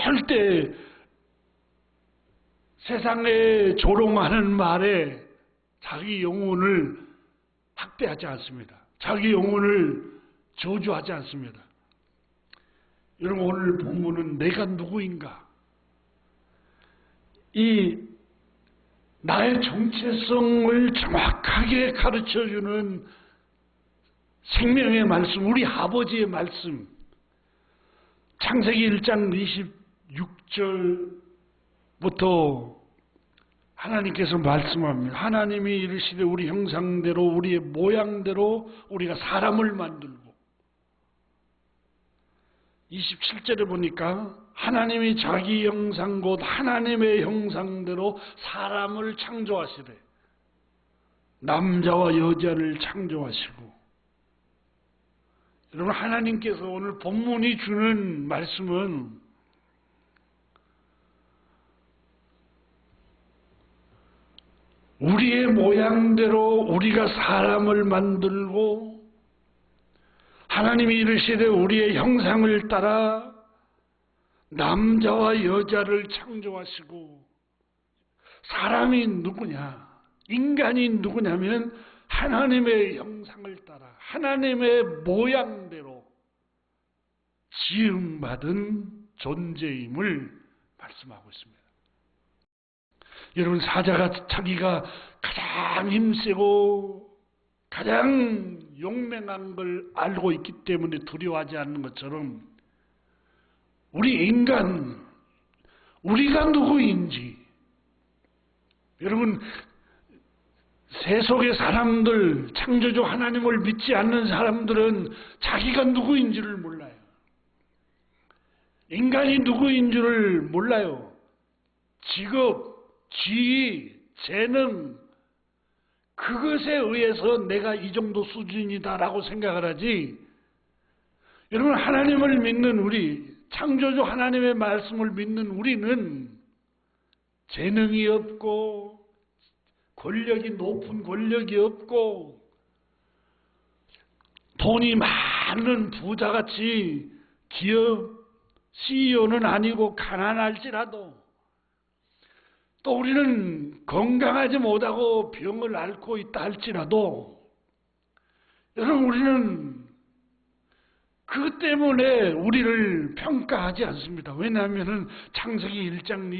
절대 세상에 조롱하는 말에 자기 영혼을 학대하지 않습니다. 자기 영혼을 저주하지 않습니다. 여러분 오늘 본문은 내가 누구인가? 이 나의 정체성을 정확하게 가르쳐주는 생명의 말씀, 우리 아버지의 말씀, 창세기 1장 26절부터 하나님께서 말씀합니다. 하나님이 이르시되 우리 형상대로 우리의 모양대로 우리가 사람을 만들고, 27절에 보니까 하나님이 자기 형상 곧 하나님의 형상대로 사람을 창조하시되 남자와 여자를 창조하시고. 여러분 하나님께서 오늘 본문이 주는 말씀은 우리의 모양대로 우리가 사람을 만들고 하나님이 이르시되 우리의 형상을 따라 남자와 여자를 창조하시고. 사람이 누구냐? 인간이 누구냐면 하나님의 형상을 따라 하나님의 모양대로 지음받은 존재임을 말씀하고 있습니다. 여러분 사자가 자기가 가장 힘세고 가장 용맹한 걸 알고 있기 때문에 두려워하지 않는 것처럼 우리 인간, 우리가 누구인지, 여러분 세속의 사람들, 창조주 하나님을 믿지 않는 사람들은 자기가 누구인지를 몰라요. 인간이 누구인 줄을 몰라요. 직업, 지위, 재능, 그것에 의해서 내가 이 정도 수준이다라고 생각을 하지. 여러분 하나님을 믿는 우리, 창조주 하나님의 말씀을 믿는 우리는 재능이 없고 높은 권력이 없고 돈이 많은 부자같이 기업 CEO는 아니고 가난할지라도, 또 우리는 건강하지 못하고 병을 앓고 있다 할지라도, 여러분 우리는 그 때문에 우리를 평가하지 않습니다. 왜냐하면 창세기 1장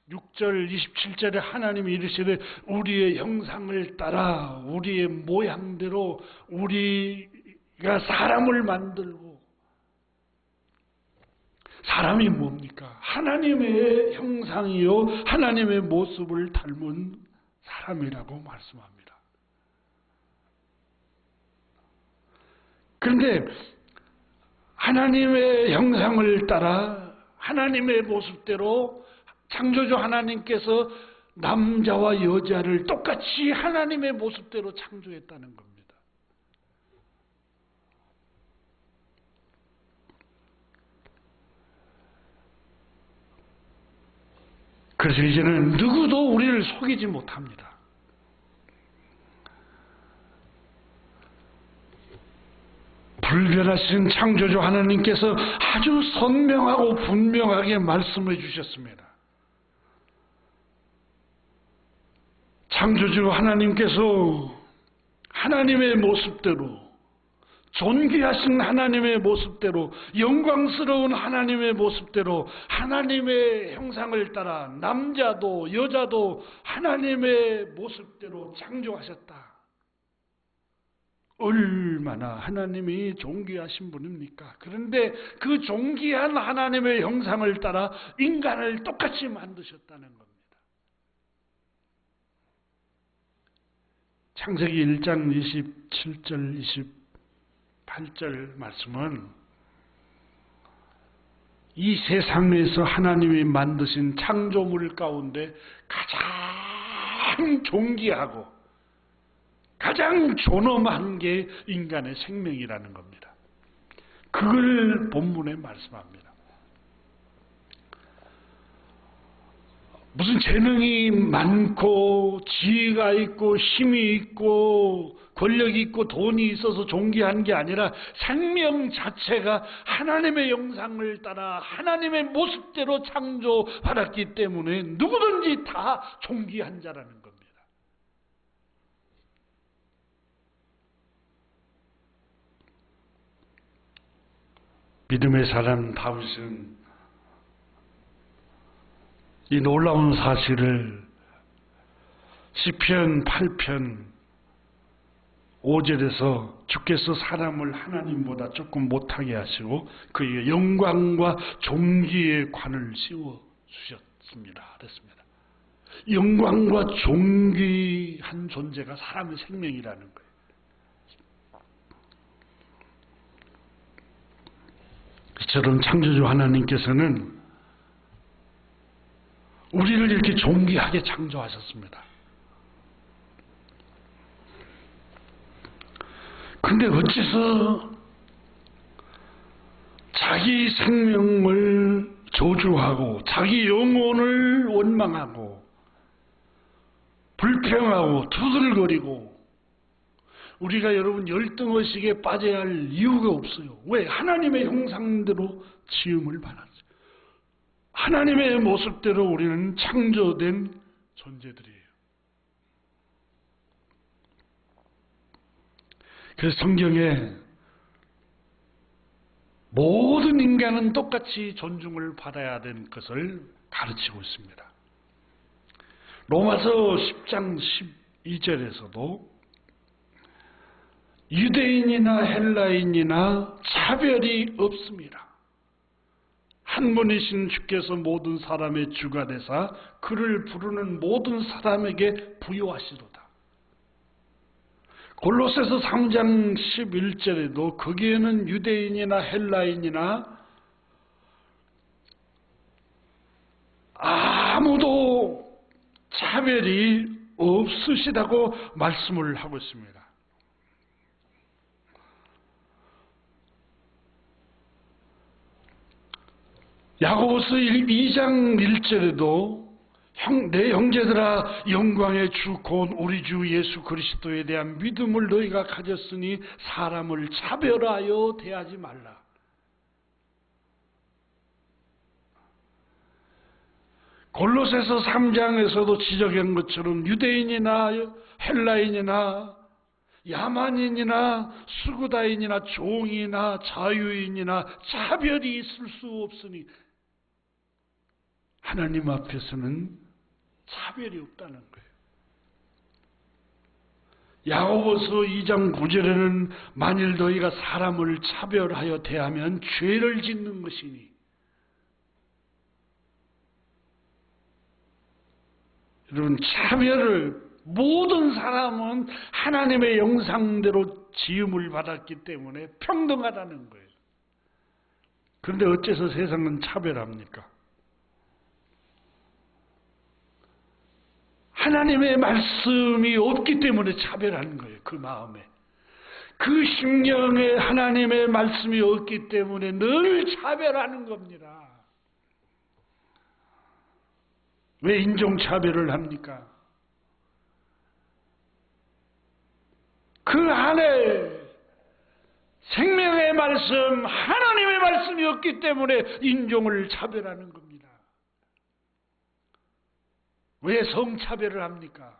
26절 27절에 하나님이 이르시되 우리의 형상을 따라 우리의 모양대로 우리가 사람을 만들고. 사람이 뭡니까? 하나님의 형상이요 하나님의 모습을 닮은 사람이라고 말씀합니다. 그런데 하나님의 형상을 따라 하나님의 모습대로 창조주 하나님께서 남자와 여자를 똑같이 하나님의 모습대로 창조했다는 겁니다. 그래서 이제는 누구도 우리를 속이지 못합니다. 불변하신 창조주 하나님께서 아주 선명하고 분명하게 말씀해 주셨습니다. 창조주 하나님께서 하나님의 모습대로, 존귀하신 하나님의 모습대로, 영광스러운 하나님의 모습대로 하나님의 형상을 따라 남자도 여자도 하나님의 모습대로 창조하셨다. 얼마나 하나님이 존귀하신 분입니까? 그런데 그 존귀한 하나님의 형상을 따라 인간을 똑같이 만드셨다는 겁니다. 창세기 1장 27절 28절 말씀은 이 세상에서 하나님이 만드신 창조물 가운데 가장 존귀하고 가장 존엄한 게 인간의 생명이라는 겁니다. 그걸 본문에 말씀합니다. 무슨 재능이 많고 지혜가 있고 힘이 있고 권력이 있고 돈이 있어서 존귀한 게 아니라 생명 자체가 하나님의 영상을 따라 하나님의 모습대로 창조받았기 때문에 누구든지 다 존귀한 자라는 겁니다. 믿음의 사람 다윗은 이 놀라운 사실을 시편 8편 5절에서 주께서 사람을 하나님보다 조금 못하게 하시고 그의 영광과 존귀의 관을 씌워 주셨습니다. 그랬습니다. 영광과 존귀한 존재가 사람의 생명이라는 거예요. 이처럼 창조주 하나님께서는 우리를 이렇게 존귀하게 창조하셨습니다. 그런데 어째서 자기 생명을 저주하고 자기 영혼을 원망하고 불평하고 투덜거리고 우리가 여러분 열등의식에 빠져야 할 이유가 없어요. 왜? 하나님의 형상대로 지음을 받았어요. 하나님의 모습대로 우리는 창조된 존재들이에요. 그래서 성경에 모든 인간은 똑같이 존중을 받아야 되는 것을 가르치고 있습니다. 로마서 10장 12절에서도 유대인이나 헬라인이나 차별이 없습니다. 한 분이신 주께서 모든 사람의 주가 되사 그를 부르는 모든 사람에게 부여하시도다. 골로새서 3장 11절에도 거기에는 유대인이나 헬라인이나 아무도 차별이 없으시다고 말씀을 하고 있습니다. 야고보서 2장 1절에도 내 형제들아 영광의 주 곧 우리 주 예수 그리스도에 대한 믿음을 너희가 가졌으니 사람을 차별하여 대하지 말라. 골로새서 3장에서도 지적한 것처럼 유대인이나 헬라인이나 야만인이나 수구다인이나 종이나 자유인이나 차별이 있을 수 없으니 하나님 앞에서는 차별이 없다는 거예요. 야고보서 2장 9절에는 만일 너희가 사람을 차별하여 대하면 죄를 짓는 것이니 여러분 차별을 모든 사람은 하나님의 영상대로 지음을 받았기 때문에 평등하다는 거예요. 그런데 어째서 세상은 차별합니까? 하나님의 말씀이 없기 때문에 차별하는 거예요. 그 마음에. 그 심령에 하나님의 말씀이 없기 때문에 늘 차별하는 겁니다. 왜 인종차별을 합니까? 그 안에 생명의 말씀, 하나님의 말씀이 없기 때문에 인종을 차별하는 겁니다. 왜 성차별을 합니까?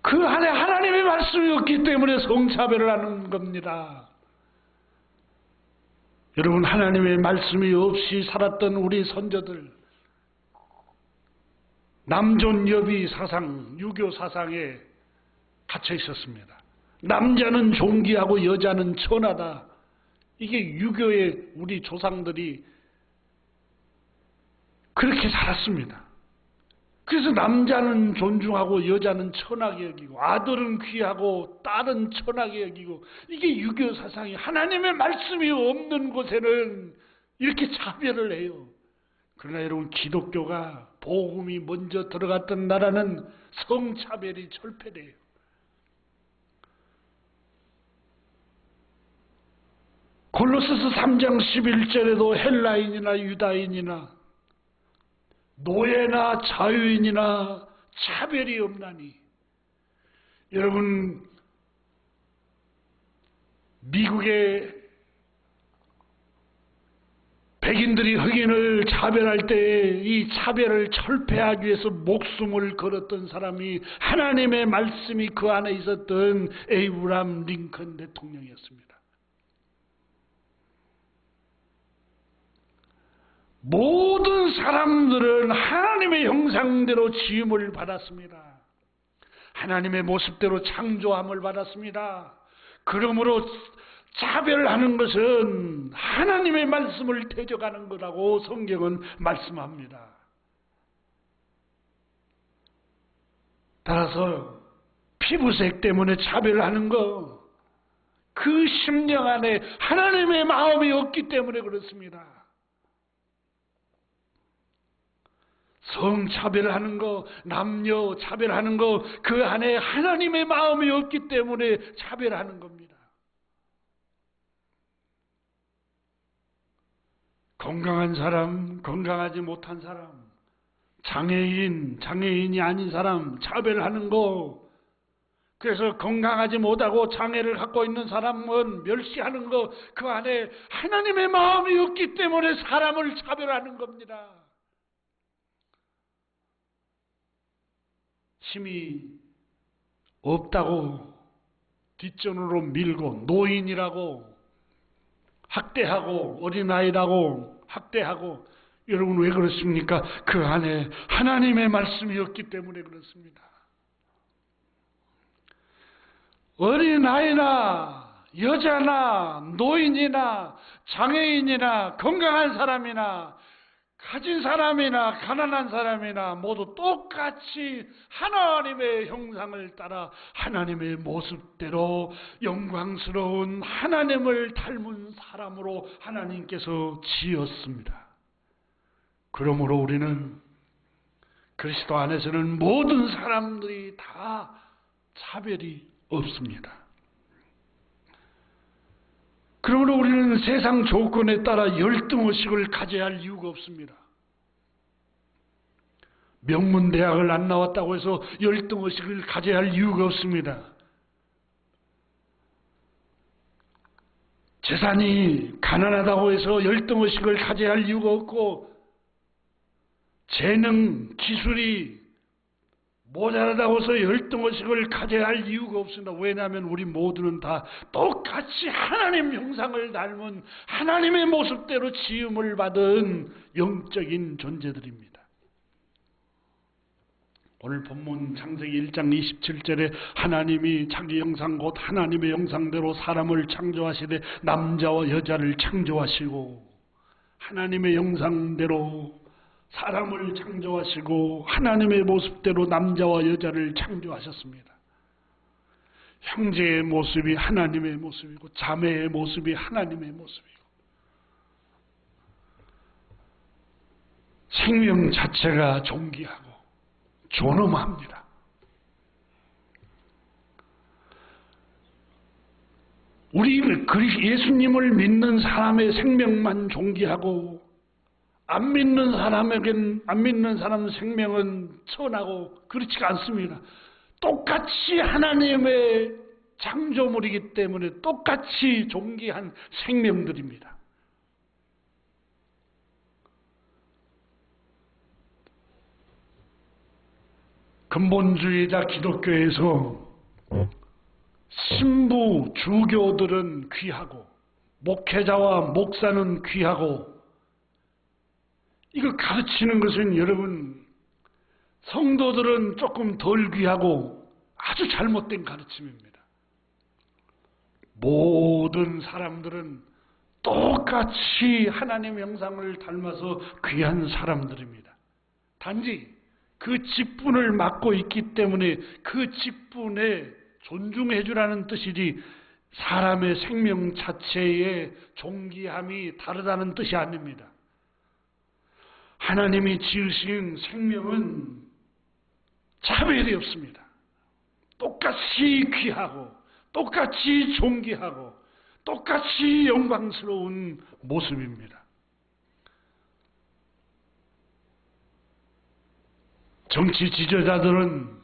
그 안에 하나님의 말씀이 없기 때문에 성차별을 하는 겁니다. 여러분, 하나님의 말씀이 없이 살았던 우리 선조들, 남존여비 사상, 유교 사상에 갇혀 있었습니다. 남자는 존귀하고 여자는 천하다. 이게 유교의 우리 조상들이 그렇게 살았습니다. 그래서 남자는 존중하고 여자는 천하게 여기고 아들은 귀하고 딸은 천하게 여기고, 이게 유교 사상이, 하나님의 말씀이 없는 곳에는 이렇게 차별을 해요. 그러나 여러분, 기독교가 복음이 먼저 들어갔던 나라는 성차별이 철폐돼요. 골로새서 3장 11절에도 헬라인이나 유다인이나 노예나 자유인이나 차별이 없나니. 여러분, 미국의 백인들이 흑인을 차별할 때 이 차별을 철폐하기 위해서 목숨을 걸었던 사람이 하나님의 말씀이 그 안에 있었던 에이브람 링컨 대통령이었습니다. 모든 사람들은 하나님의 형상대로 지음을 받았습니다. 하나님의 모습대로 창조함을 받았습니다. 그러므로 차별하는 것은 하나님의 말씀을 대적하는 거라고 성경은 말씀합니다. 따라서 피부색 때문에 차별하는 거, 그 심령 안에 하나님의 마음이 없기 때문에 그렇습니다. 성차별하는 거, 남녀 차별하는 거, 그 안에 하나님의 마음이 없기 때문에 차별하는 겁니다. 건강한 사람, 건강하지 못한 사람, 장애인, 장애인이 아닌 사람 차별하는 거, 그래서 건강하지 못하고 장애를 갖고 있는 사람은 멸시하는 거, 그 안에 하나님의 마음이 없기 때문에 사람을 차별하는 겁니다. 힘이 없다고 뒷전으로 밀고, 노인이라고 학대하고, 어린아이라고 학대하고, 여러분 왜 그렇습니까? 그 안에 하나님의 말씀이 없기 때문에 그렇습니다. 어린아이나 여자나 노인이나 장애인이나 건강한 사람이나 가진 사람이나 가난한 사람이나 모두 똑같이 하나님의 형상을 따라 하나님의 모습대로 영광스러운 하나님을 닮은 사람으로 하나님께서 지었습니다. 그러므로 우리는 그리스도 안에서는 모든 사람들이 다 차별이 없습니다. 그러므로 우리는 세상 조건에 따라 열등의식을 가져야 할 이유가 없습니다. 명문대학을 안 나왔다고 해서 열등의식을 가져야 할 이유가 없습니다. 재산이 가난하다고 해서 열등의식을 가져야 할 이유가 없고, 재능, 기술이 모자라다고 해서 열등의식을 가져야 할 이유가 없습니다. 왜냐하면 우리 모두는 다 똑같이 하나님 형상을 닮은 하나님의 모습대로 지음을 받은 영적인 존재들입니다. 오늘 본문 창세기 1장 27절에 하나님이 자기 형상 곧 하나님의 형상대로 사람을 창조하시되 남자와 여자를 창조하시고, 하나님의 형상대로 사람을 창조하시고 하나님의 모습대로 남자와 여자를 창조하셨습니다. 형제의 모습이 하나님의 모습이고 자매의 모습이 하나님의 모습이고, 생명 자체가 존귀하고 존엄합니다. 우리 예수님을 믿는 사람의 생명만 존귀하고, 안 믿는 사람 생명은 천하고 그렇지가 않습니다. 똑같이 하나님의 창조물이기 때문에 똑같이 존귀한 생명들입니다. 근본주의자 기독교에서 신부, 주교들은 귀하고 목회자와 목사는 귀하고, 이거 가르치는 것은 여러분, 성도들은 조금 덜 귀하고 아주 잘못된 가르침입니다. 모든 사람들은 똑같이 하나님의 형상을 닮아서 귀한 사람들입니다. 단지 그 직분을 맡고 있기 때문에 그 직분에 존중해 주라는 뜻이지 사람의 생명 자체의 존귀함이 다르다는 뜻이 아닙니다. 하나님이 지으신 생명은 차별이 없습니다. 똑같이 귀하고 똑같이 존귀하고 똑같이 영광스러운 모습입니다. 정치 지도자들은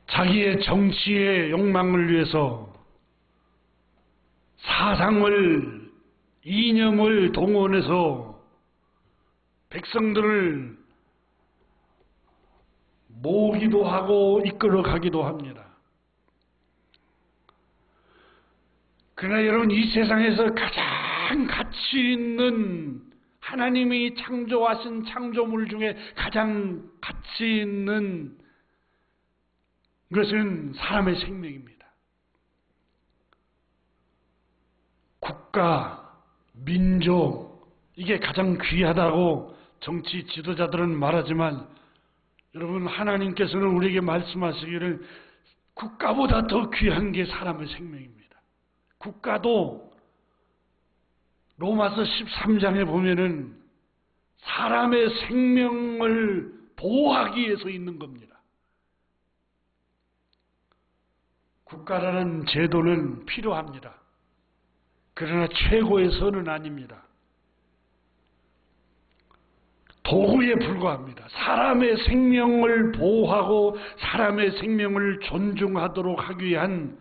자기의 정치의 욕망을 위해서 사상을, 이념을 동원해서 백성들을 모으기도 하고 이끌어가기도 합니다. 그러나 여러분, 이 세상에서 가장 가치 있는 하나님이 창조하신 창조물 중에 가장 가치 있는 것은 사람의 생명입니다. 국가, 민족, 이게 가장 귀하다고 정치 지도자들은 말하지만 여러분, 하나님께서는 우리에게 말씀하시기를 국가보다 더 귀한 게 사람의 생명입니다. 국가도 로마서 13장에 보면은 사람의 생명을 보호하기 위해서 있는 겁니다. 국가라는 제도는 필요합니다. 그러나 최고의 선은 아닙니다. 도구에 불과합니다. 사람의 생명을 보호하고 사람의 생명을 존중하도록 하기 위한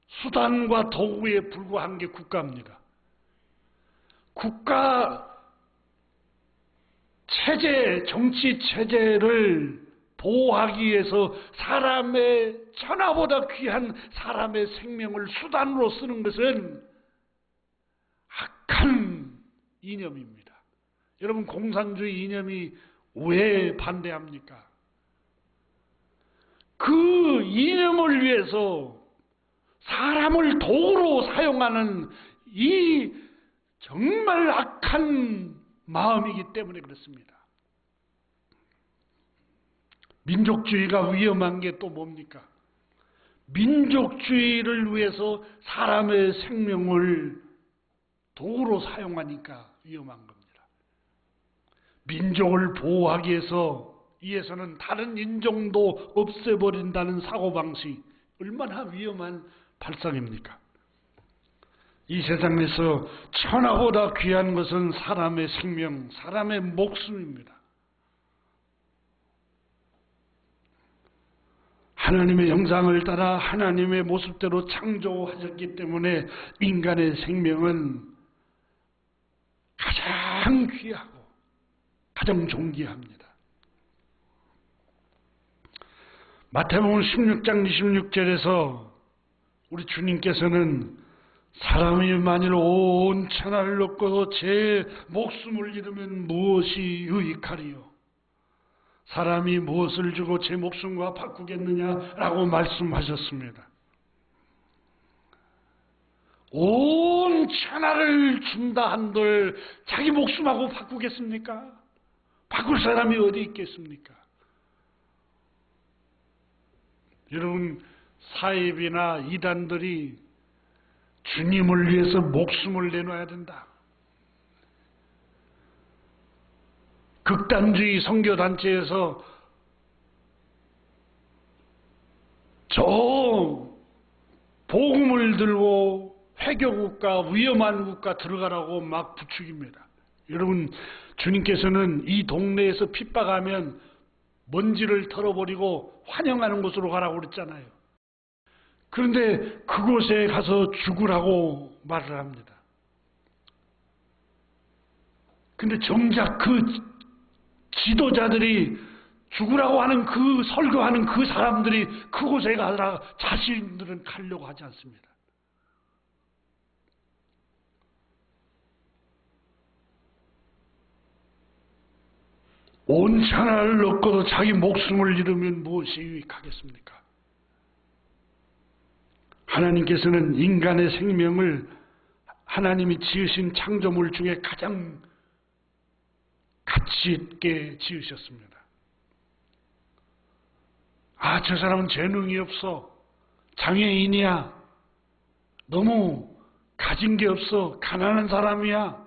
수단과 도구에 불과한 게 국가입니다. 국가 체제, 정치 체제를 보호하기 위해서 사람의 천하보다 귀한 사람의 생명을 수단으로 쓰는 것은 악한 이념입니다. 여러분, 공산주의 이념이 왜 반대합니까? 그 이념을 위해서 사람을 도구로 사용하는 이 정말 악한 마음이기 때문에 그렇습니다. 민족주의가 위험한 게 또 뭡니까? 민족주의를 위해서 사람의 생명을 도구로 사용하니까 위험한 겁니다. 민족을 보호하기 위해서는 다른 인종도 없애버린다는 사고방식, 얼마나 위험한 발상입니까? 이 세상에서 천하보다 귀한 것은 사람의 생명, 사람의 목숨입니다. 하나님의 형상을 따라 하나님의 모습대로 창조하셨기 때문에 인간의 생명은 가장 귀하고 가장 존귀합니다. 마태복음 16장 26절에서 우리 주님께서는 사람이 만일 온 천하를 얻고도 제 목숨을 잃으면 무엇이 유익하리요? 사람이 무엇을 주고 제 목숨과 바꾸겠느냐라고 말씀하셨습니다. 온 천하를 준다 한들 자기 목숨하고 바꾸겠습니까? 바꿀 사람이 어디 있겠습니까? 여러분, 사입이나 이단들이 주님을 위해서 목숨을 내놔야 된다. 극단주의 선교단체에서 저 복음을 들고 회교국가, 위험한 국가 들어가라고 막 부추깁니다. 여러분, 주님께서는 이 동네에서 핍박하면 먼지를 털어버리고 환영하는 곳으로 가라고 그랬잖아요. 그런데 그곳에 가서 죽으라고 말을 합니다. 근데 정작 그 지도자들이 죽으라고 하는 그 설교하는 그 사람들이 그곳에 가라 자신들은 가려고 하지 않습니다. 온 천하를 얻고도 자기 목숨을 잃으면 무엇이 유익하겠습니까? 하나님께서는 인간의 생명을 하나님이 지으신 창조물 중에 가장 가치 있게 지으셨습니다. 아, 저 사람은 재능이 없어. 장애인이야. 너무 가진 게 없어. 가난한 사람이야.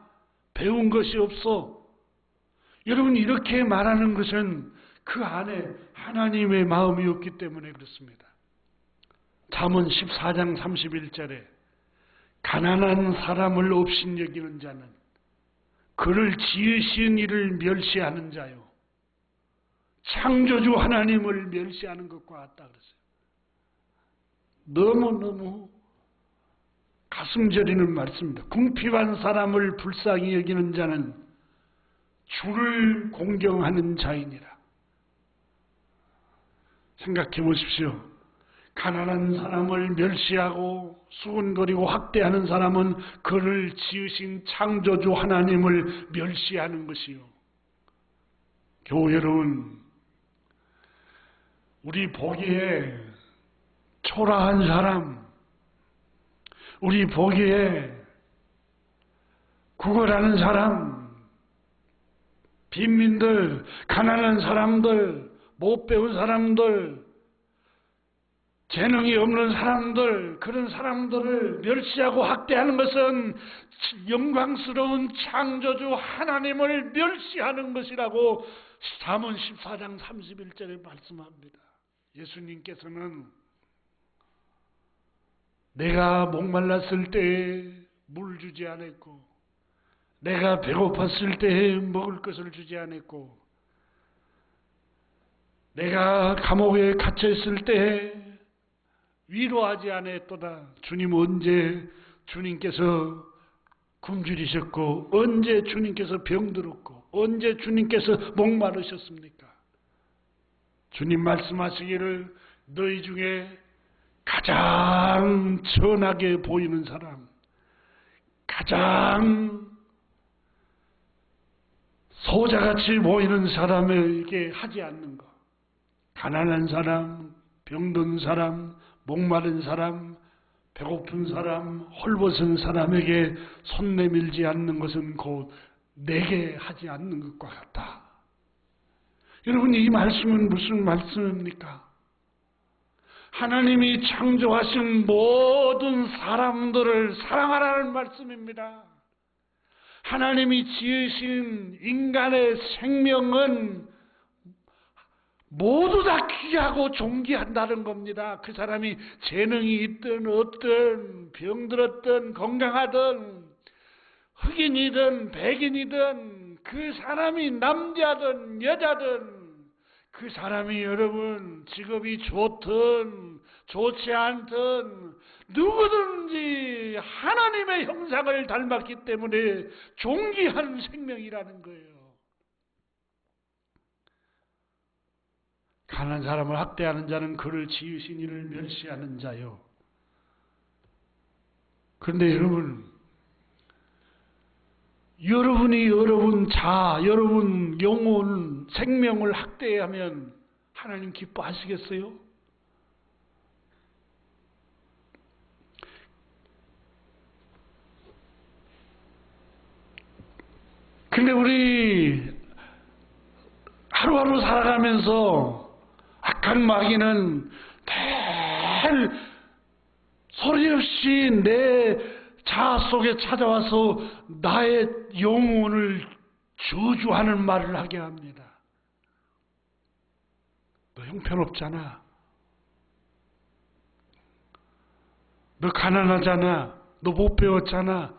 배운 것이 없어. 여러분, 이렇게 말하는 것은 그 안에 하나님의 마음이었기 때문에 그렇습니다. 잠언 14장 31절에 가난한 사람을 업신여기는 자는 그를 지으신 이를 멸시하는 자요, 창조주 하나님을 멸시하는 것과 같다 그랬어요. 너무너무 가슴 저리는 말씀입니다. 궁핍한 사람을 불쌍히 여기는 자는 주를 공경하는 자이니라. 생각해 보십시오. 가난한 사람을 멸시하고 수군거리고 학대하는 사람은 그를 지으신 창조주 하나님을 멸시하는 것이요. 교우 여러분, 우리 보기에 초라한 사람, 우리 보기에 구걸하는 사람, 빈민들, 가난한 사람들, 못 배운 사람들, 재능이 없는 사람들, 그런 사람들을 멸시하고 학대하는 것은 영광스러운 창조주 하나님을 멸시하는 것이라고 잠언 14장 31절에 말씀합니다. 예수님께서는 내가 목말랐을 때에 물 주지 않았고, 내가 배고팠을 때에 먹을 것을 주지 않았고, 내가 감옥에 갇혀있을 때에 위로하지 않았도다. 주님, 언제 주님께서 굶주리셨고, 언제 주님께서 병들었고, 언제 주님께서 목마르셨습니까? 주님 말씀하시기를 너희 중에 가장 천하게 보이는 사람, 가장 소자같이 보이는 사람에게 하지 않는 것, 가난한 사람, 병든 사람, 목마른 사람, 배고픈 사람, 헐벗은 사람에게 손 내밀지 않는 것은 곧 내게 하지 않는 것과 같다. 여러분, 이 말씀은 무슨 말씀입니까? 하나님이 창조하신 모든 사람들을 사랑하라는 말씀입니다. 하나님이 지으신 인간의 생명은 모두 다 귀하고 존귀한다는 겁니다. 그 사람이 재능이 있든 없든, 병들었든 건강하든, 흑인이든 백인이든, 그 사람이 남자든 여자든, 그 사람이 여러분 직업이 좋든 좋지 않든 누구든지 하나님의 형상을 닮았기 때문에 존귀한 생명이라는 거예요. 가난한 사람을 학대하는 자는 그를 지으신 이를 멸시하는 자요. 그런데 여러분이 여러분 자아, 여러분 영혼, 생명을 학대하면 하나님 기뻐하시겠어요? 근데 우리 하루하루 살아가면서 악한 마귀는 늘 소리 없이 내 자아 속에 찾아와서 나의 영혼을 저주하는 말을 하게 합니다. 너 형편없잖아. 너 가난하잖아. 너 못 배웠잖아.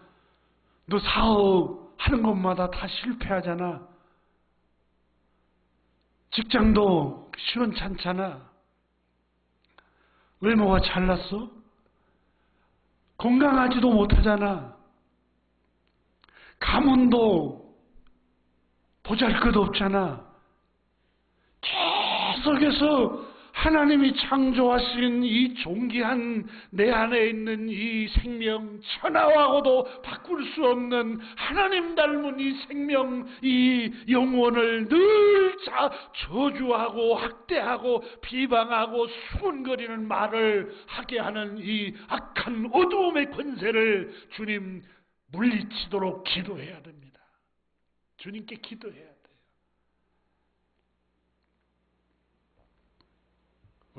너 사업하는 것마다 다 실패하잖아. 직장도 시원찮잖아. 외모가 잘났어? 건강하지도 못하잖아. 가문도 보잘것없잖아. 계속해서 하나님이 창조하신 이 존귀한 내 안에 있는 이 생명, 천하하고도 바꿀 수 없는 하나님 닮은 이 생명, 이 영혼을 늘 저주하고 학대하고 비방하고 수군거리는 말을 하게 하는 이 악한 어두움의 권세를 주님 물리치도록 기도해야 됩니다. 주님께 기도해야 돼요.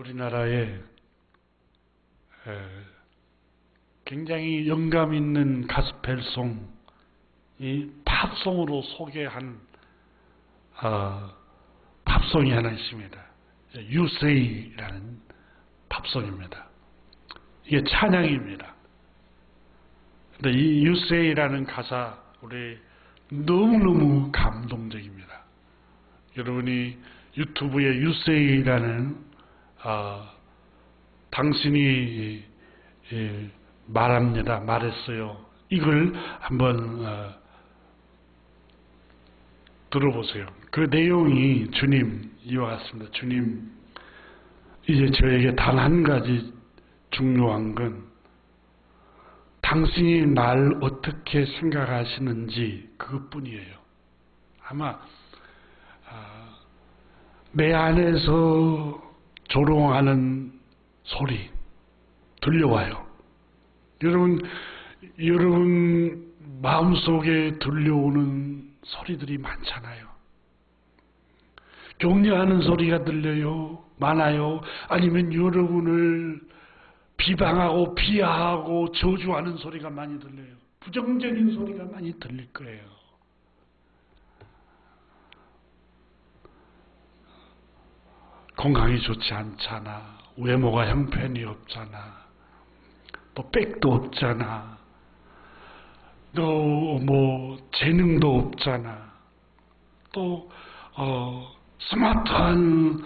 우리나라에 굉장히 영감 있는 가스펠송, 이 팝송으로 소개한 팝송이 하나 있습니다. You Say라는 팝송입니다. 이게 찬양입니다. 근데 이 You Say라는 가사 우리 너무너무 감동적입니다. 여러분이 유튜브에 You Say라는 당신이 말합니다, 말했어요, 이걸 한번 들어보세요. 그 내용이 주님 이와 같습니다. 주님, 이제 저에게 단 한 가지 중요한 건 당신이 날 어떻게 생각하시는지 그것뿐이에요. 아마 내 안에서 조롱하는 소리 들려와요. 여러분 마음속에 들려오는 소리들이 많잖아요. 격려하는 소리가 들려요. 많아요. 아니면 여러분을 비방하고 비하하고 저주하는 소리가 많이 들려요. 부정적인 소리가 많이 들릴 거예요. 건강이 좋지 않잖아. 외모가 형편이 없잖아. 또 백도 없잖아. 또 뭐 재능도 없잖아. 또 스마트한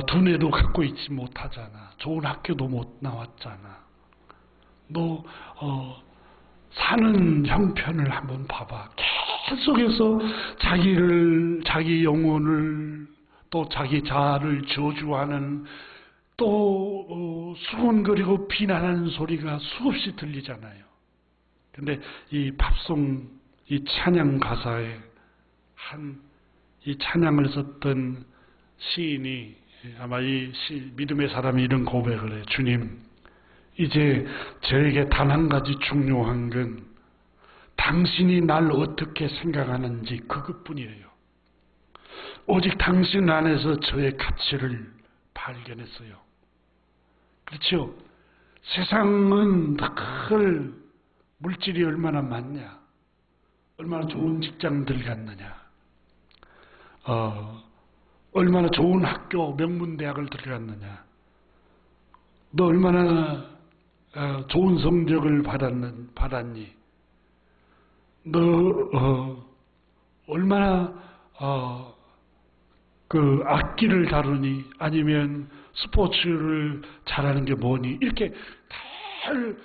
두뇌도 갖고 있지 못하잖아. 좋은 학교도 못 나왔잖아. 너 사는 형편을 한번 봐봐. 계속해서 자기 영혼을 또 자기 자아를 저주하는 또 수군거리고 비난하는 소리가 수없이 들리잖아요. 근데 이 팝송, 이 찬양 가사에 이 찬양을 썼던 시인이 아마 믿음의 사람이 이런 고백을 해요. 주님, 이제 저에게 단 한 가지 중요한 건 당신이 날 어떻게 생각하는지 그것뿐이에요. 오직 당신 안에서 저의 가치를 발견했어요. 그렇죠? 세상은 늘 물질이 얼마나 많냐, 얼마나 좋은 직장들 갔느냐, 얼마나 좋은 학교, 명문대학을 들어갔느냐, 너 얼마나 좋은 성적을 받았니, 너 얼마나 그 악기를 다루니, 아니면 스포츠를 잘하는 게 뭐니, 이렇게 잘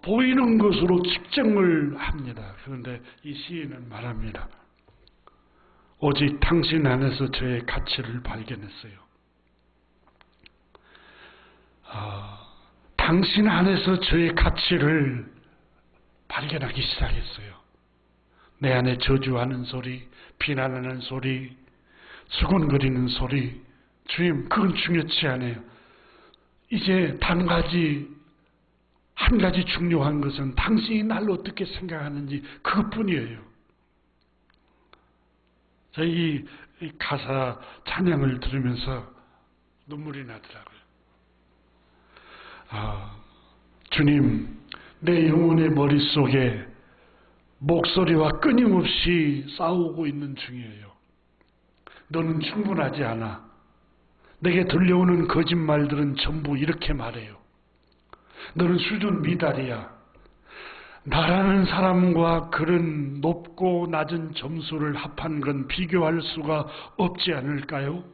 보이는 것으로 측정을 합니다. 그런데 이 시인은 말합니다. 오직 당신 안에서 저의 가치를 발견했어요. 당신 안에서 저의 가치를 발견하기 시작했어요. 내 안에 저주하는 소리, 비난하는 소리, 수군거리는 소리, 주님, 그건 중요치 않아요. 이제 한 가지 중요한 것은 당신이 날 어떻게 생각하는지 그것뿐이에요. 저희 이 가사 찬양을 들으면서 눈물이 나더라고요. 주님, 내 영혼의 머릿속에 목소리와 끊임없이 싸우고 있는 중이에요. 너는 충분하지 않아. 내게 들려오는 거짓말들은 전부 이렇게 말해요. 너는 수준 미달이야. 나라는 사람과 그런 높고 낮은 점수를 합한 건 비교할 수가 없지 않을까요?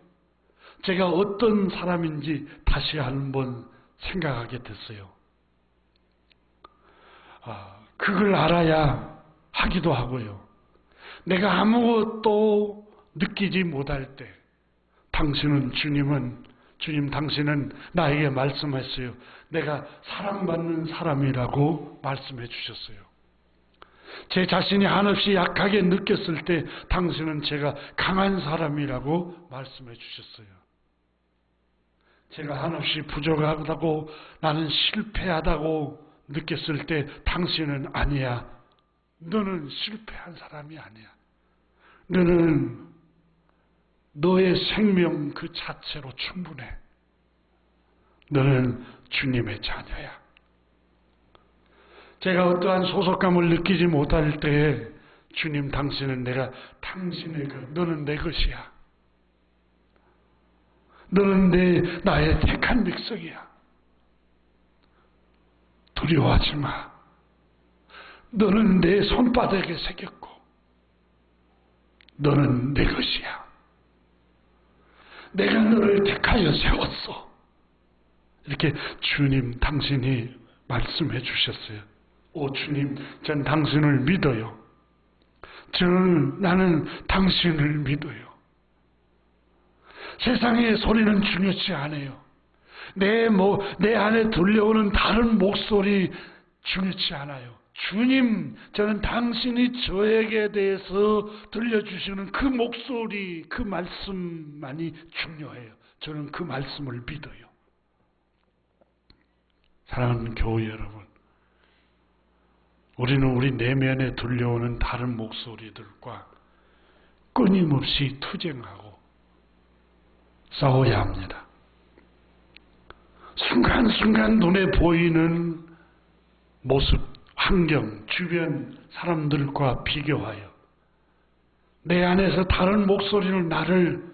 제가 어떤 사람인지 다시 한번 생각하게 됐어요. 그걸 알아야 하기도 하고요. 내가 아무것도 느끼지 못할 때 주님 당신은 나에게 말씀했어요. 내가 사랑받는 사람이라고 말씀해 주셨어요. 제 자신이 한없이 약하게 느꼈을 때 당신은 제가 강한 사람이라고 말씀해 주셨어요. 제가 한없이 부족하다고, 나는 실패하다고 느꼈을 때 당신은 아니야. 너는 실패한 사람이 아니야. 너는 너의 생명 그 자체로 충분해. 너는 주님의 자녀야. 제가 어떠한 소속감을 느끼지 못할 때에 주님 당신은 당신의 너는 내 것이야. 너는 나의 택한 백성이야. 두려워하지 마. 너는 내 손바닥에 새겼고 너는 내 것이야. 내가 너를 택하여 세웠어. 이렇게 주님 당신이 말씀해 주셨어요. 오 주님, 전 당신을 믿어요. 나는 당신을 믿어요. 세상의 소리는 중요치 않아요. 내 안에 들려오는 다른 목소리 중요치 않아요. 주님, 저는 당신이 저에게 대해서 들려주시는 그 목소리, 그 말씀만이 중요해요. 저는 그 말씀을 믿어요. 사랑하는 교회 여러분, 우리는 우리 내면에 들려오는 다른 목소리들과 끊임없이 투쟁하고 싸워야 합니다. 순간순간 눈에 보이는 모습, 환경, 주변 사람들과 비교하여 내 안에서 다른 목소리를 나를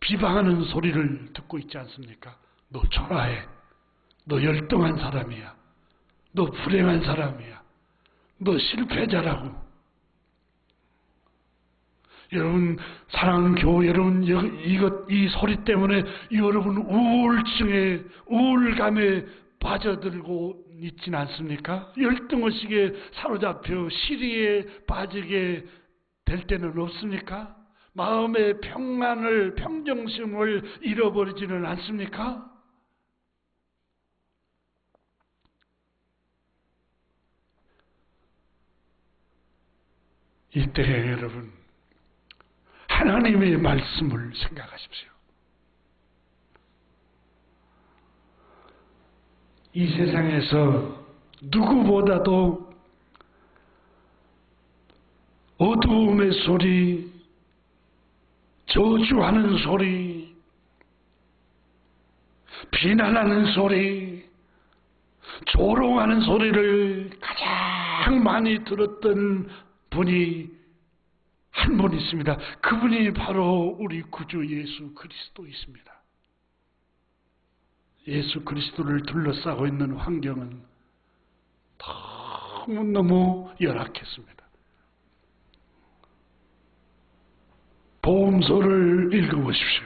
비방하는 소리를 듣고 있지 않습니까? 너 초라해. 너 열등한 사람이야. 너 불행한 사람이야. 너 실패자라고. 여러분, 사랑하는 교회 여러분, 이 소리 때문에 여러분 우울감에 빠져들고 있지는 않습니까? 열등의식에 사로잡혀 시리에 빠지게 될 때는 없습니까? 마음의 평정심을 잃어버리지는 않습니까? 이때 여러분, 하나님의 말씀을 생각하십시오. 이 세상에서 누구보다도 어두움의 소리, 저주하는 소리, 비난하는 소리, 조롱하는 소리를 가장 많이 들었던 분이 한 분 있습니다. 그분이 바로 우리 구주 예수 그리스도이십니다. 예수 그리스도를 둘러싸고 있는 환경은 너무너무 열악했습니다. 복음서를 읽어보십시오.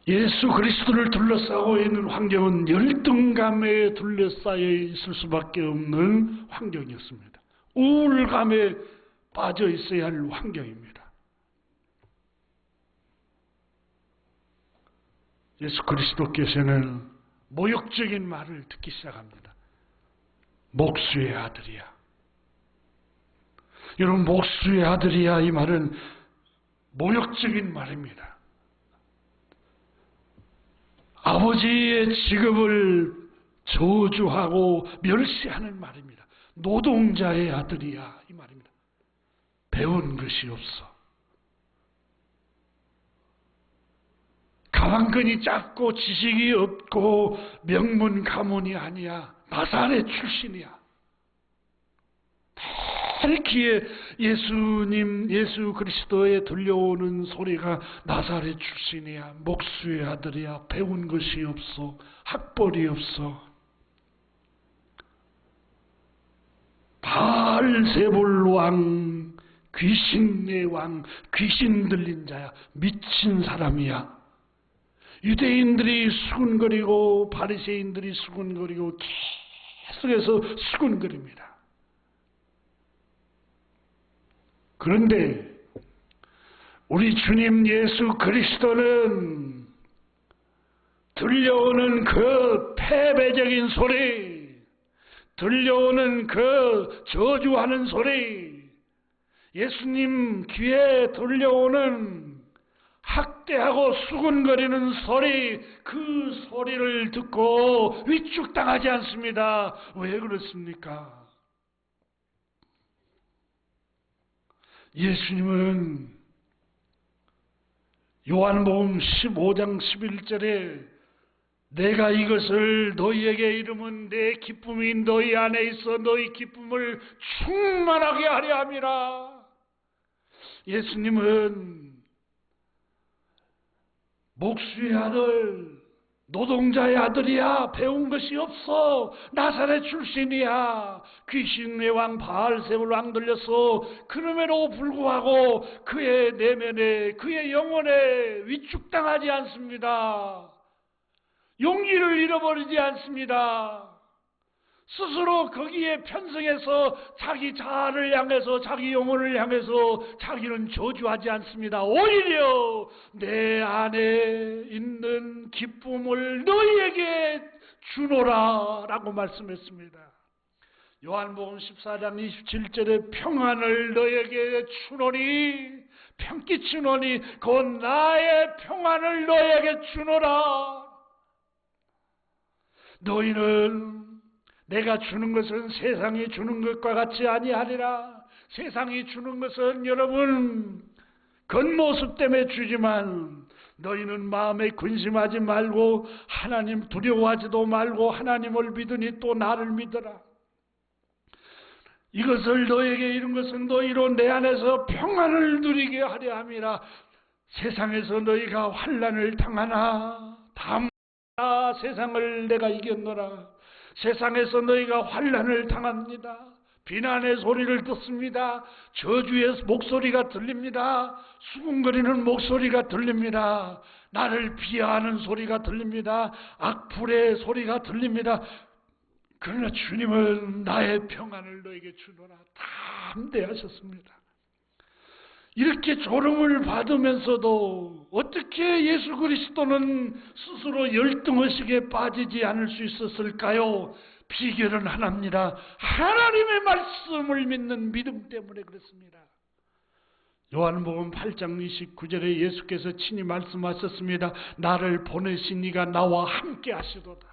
예수 그리스도를 둘러싸고 있는 환경은 열등감에 둘러싸여 있을 수밖에 없는 환경이었습니다. 우울감에 빠져 있어야 할 환경입니다. 예수 그리스도께서는 모욕적인 말을 듣기 시작합니다. 목수의 아들이야. 여러분, 목수의 아들이야, 이 말은 모욕적인 말입니다. 아버지의 직업을 저주하고 멸시하는 말입니다. 노동자의 아들이야, 이 말입니다. 배운 것이 없어. 가방끈이 작고 지식이 없고 명문 가문이 아니야. 나사렛 출신이야. 늘 귀에 예수 그리스도에 들려오는 소리가 나사렛 출신이야. 목수의 아들이야. 배운 것이 없어. 학벌이 없어. 바알세불 왕, 귀신의 왕, 귀신 들린 자야. 미친 사람이야. 유대인들이 수군거리고 바리새인들이 수군거리고 계속해서 수군거립니다. 그런데 우리 주님 예수 그리스도는 들려오는 그 패배적인 소리, 들려오는 그 저주하는 소리, 예수님 귀에 들려오는 학대하고 수군거리는 소리, 그 소리를 듣고 위축당하지 않습니다. 왜 그렇습니까? 예수님은 요한복음 15장 11절에 내가 이것을 너희에게 이르면 내 기쁨이 너희 안에 있어 너희 기쁨을 충만하게 하려 함이라. 예수님은 목수의 아들, 노동자의 아들이야. 배운 것이 없어. 나사렛 출신이야. 귀신의 왕 바알세불 왕 들려서 그럼에도 불구하고 그의 내면에, 그의 영혼에 위축당하지 않습니다. 용기를 잃어버리지 않습니다. 스스로 거기에 편승해서 자기 자아를 향해서, 자기 영혼을 향해서 자기는 저주하지 않습니다. 오히려 내 안에 있는 기쁨을 너희에게 주노라 라고 말씀했습니다. 요한복음 14장 27절에 평안을 너희에게 주노니, 평기치노니 곧 나의 평안을 너희에게 주노라. 너희는 내가 주는 것은 세상이 주는 것과 같이 아니하리라. 세상이 주는 것은 여러분 겉모습 때문에 주지만 너희는 마음에 근심하지 말고 하나님 두려워하지도 말고 하나님을 믿으니 또 나를 믿어라. 이것을 너에게 이룬 것은 너희로 내 안에서 평안을 누리게 하려 함이라. 세상에서 너희가 환난을 당하나 다음나 세상을 내가 이겼노라. 세상에서 너희가 환난을 당합니다. 비난의 소리를 듣습니다. 저주의 목소리가 들립니다. 수군거리는 목소리가 들립니다. 나를 비하하는 소리가 들립니다. 악플의 소리가 들립니다. 그러나 주님은 나의 평안을 너에게 주노라 담대하셨습니다. 이렇게 조롱을 받으면서도 어떻게 예수 그리스도는 스스로 열등의식에 빠지지 않을 수 있었을까요? 비결은 하나입니다. 하나님의 말씀을 믿는 믿음 때문에 그렇습니다. 요한복음 8장 29절에 예수께서 친히 말씀하셨습니다. 나를 보내신 이가 나와 함께 하시도다.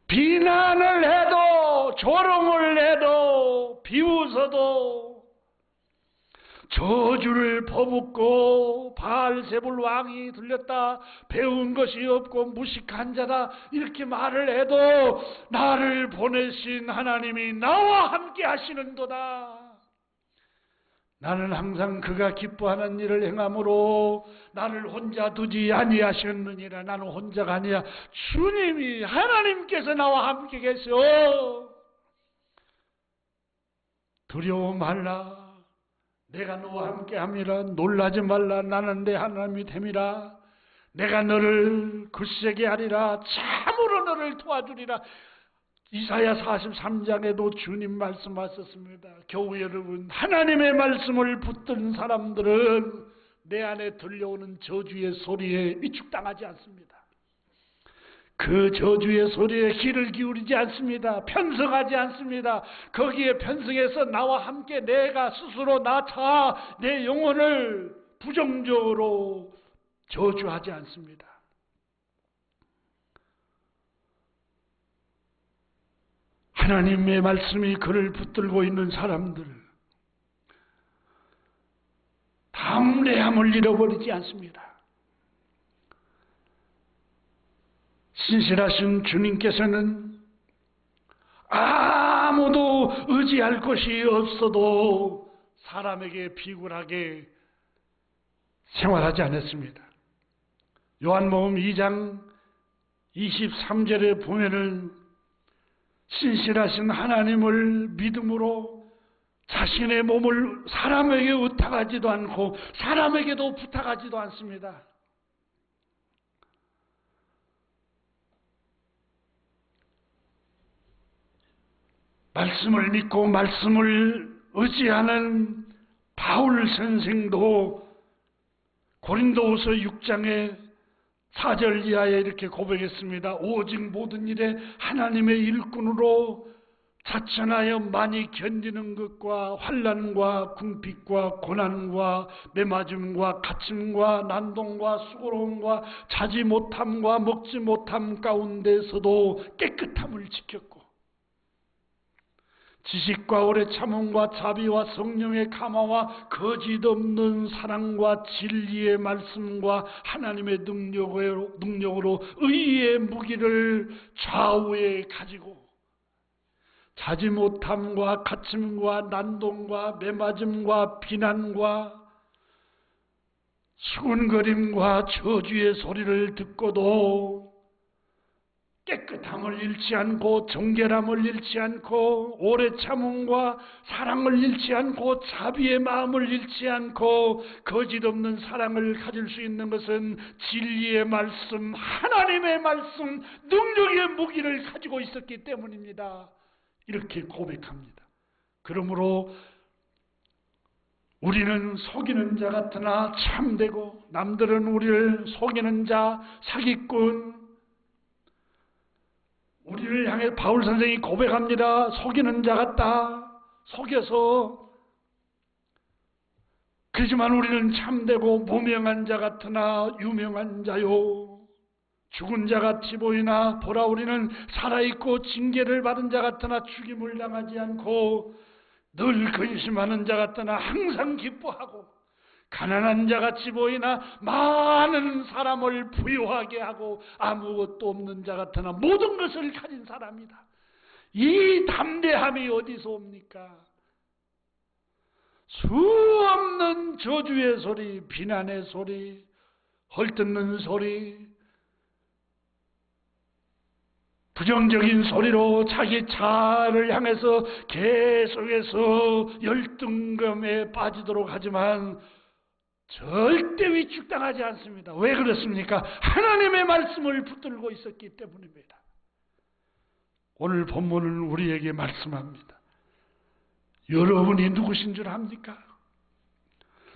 비난을 해도, 조롱을 해도, 비웃어도, 저주를 퍼붓고 바알세불 왕이 들렸다, 배운 것이 없고 무식한 자다, 이렇게 말을 해도 나를 보내신 하나님이 나와 함께 하시는도다. 나는 항상 그가 기뻐하는 일을 행함으로 나를 혼자 두지 아니하셨느니라. 나는 혼자가 아니야. 주님이, 하나님께서 나와 함께 계셔. 두려워 말라. 내가 너와 함께 함이라. 놀라지 말라. 나는 내 하나님이 됨이라. 내가 너를 굳세게 하리라. 참으로 너를 도와주리라. 이사야 43장에도 주님 말씀하셨습니다. 교우 여러분, 하나님의 말씀을 붙든 사람들은 내 안에 들려오는 저주의 소리에 위축당하지 않습니다. 그 저주의 소리에 귀를 기울이지 않습니다. 편성하지 않습니다. 거기에 편성해서 나와 함께 내가 스스로 나타 내 영혼을 부정적으로 저주하지 않습니다. 하나님의 말씀이 그를 붙들고 있는 사람들, 담대함을 잃어버리지 않습니다. 신실하신 주님께서는 아무도 의지할 것이 없어도 사람에게 비굴하게 생활하지 않았습니다. 요한복음 2장 23절에 보면은 신실하신 하나님을 믿음으로 자신의 몸을 사람에게 의탁하지도 않고 사람에게도 부탁하지도 않습니다. 말씀을 믿고 말씀을 의지하는 바울 선생도 고린도후서 6장에 4절 이하에 이렇게 고백했습니다. 오직 모든 일에 하나님의 일꾼으로 자천하여 많이 견디는 것과 환난과 궁핍과 고난과 매맞음과 갇힘과 난동과 수고로움과 자지 못함과 먹지 못함 가운데서도 깨끗함을 지켰고 지식과 오래 참음과 자비와 성령의 감화와 거짓 없는 사랑과 진리의 말씀과 하나님의 능력으로 의의 무기를 좌우에 가지고 자지 못함과 갇힘과 난동과 매맞음과 비난과 수군거림과 저주의 소리를 듣고도 깨끗함을 잃지 않고 정결함을 잃지 않고 오래 참음과 사랑을 잃지 않고 자비의 마음을 잃지 않고 거짓 없는 사랑을 가질 수 있는 것은 진리의 말씀, 하나님의 말씀, 능력의 무기를 가지고 있었기 때문입니다. 이렇게 고백합니다. 그러므로 우리는 속이는 자 같으나 참되고 남들은 우리를 속이는 자, 사기꾼, 우리를 향해 바울 선생이 고백합니다. 속이는 자 같다. 속여서 그렇지만 우리는 참되고 무명한 자 같으나 유명한 자요. 죽은 자 같이 보이나 보라 우리는 살아있고 징계를 받은 자 같으나 죽임을 당하지 않고 늘 근심하는 자 같으나 항상 기뻐하고 가난한 자 같이 보이나 많은 사람을 부유하게 하고 아무것도 없는 자 같으나 모든 것을 가진 사람이다. 이 담대함이 어디서 옵니까? 수없는 저주의 소리, 비난의 소리, 헐뜯는 소리, 부정적인 소리로 자기 자아를 향해서 계속해서 열등감에 빠지도록 하지만 절대 위축당하지 않습니다. 왜 그렇습니까? 하나님의 말씀을 붙들고 있었기 때문입니다. 오늘 본문은 우리에게 말씀합니다. 여러분이 누구신 줄 압니까?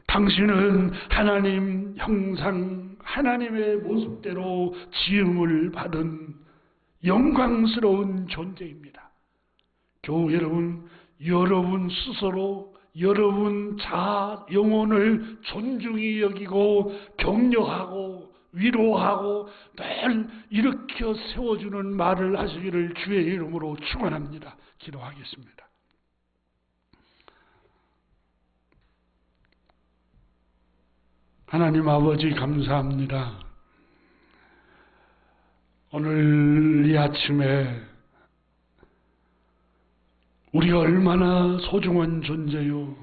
당신은 하나님 형상, 하나님의 모습대로 지음을 받은 영광스러운 존재입니다. 교우 여러분, 여러분 스스로 여러분 자아, 영혼을 존중히 여기고 격려하고 위로하고 늘 일으켜 세워주는 말을 하시기를 주의 이름으로 축원합니다. 기도하겠습니다. 하나님 아버지 감사합니다. 오늘 이 아침에 우리가 얼마나 소중한 존재요,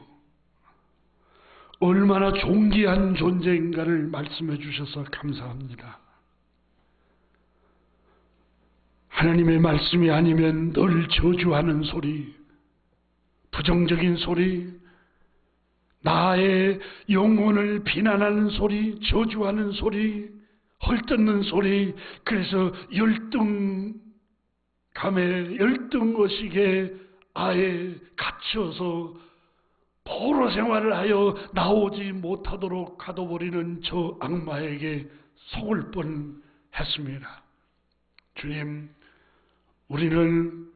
얼마나 존귀한 존재인가를 말씀해 주셔서 감사합니다. 하나님의 말씀이 아니면 늘 저주하는 소리, 부정적인 소리, 나의 영혼을 비난하는 소리, 저주하는 소리, 헐뜯는 소리, 그래서 열등의식에 아예 갇혀서 포로 생활을 하여 나오지 못하도록 가둬버리는 저 악마에게 속을 뻔했습니다. 주님, 우리는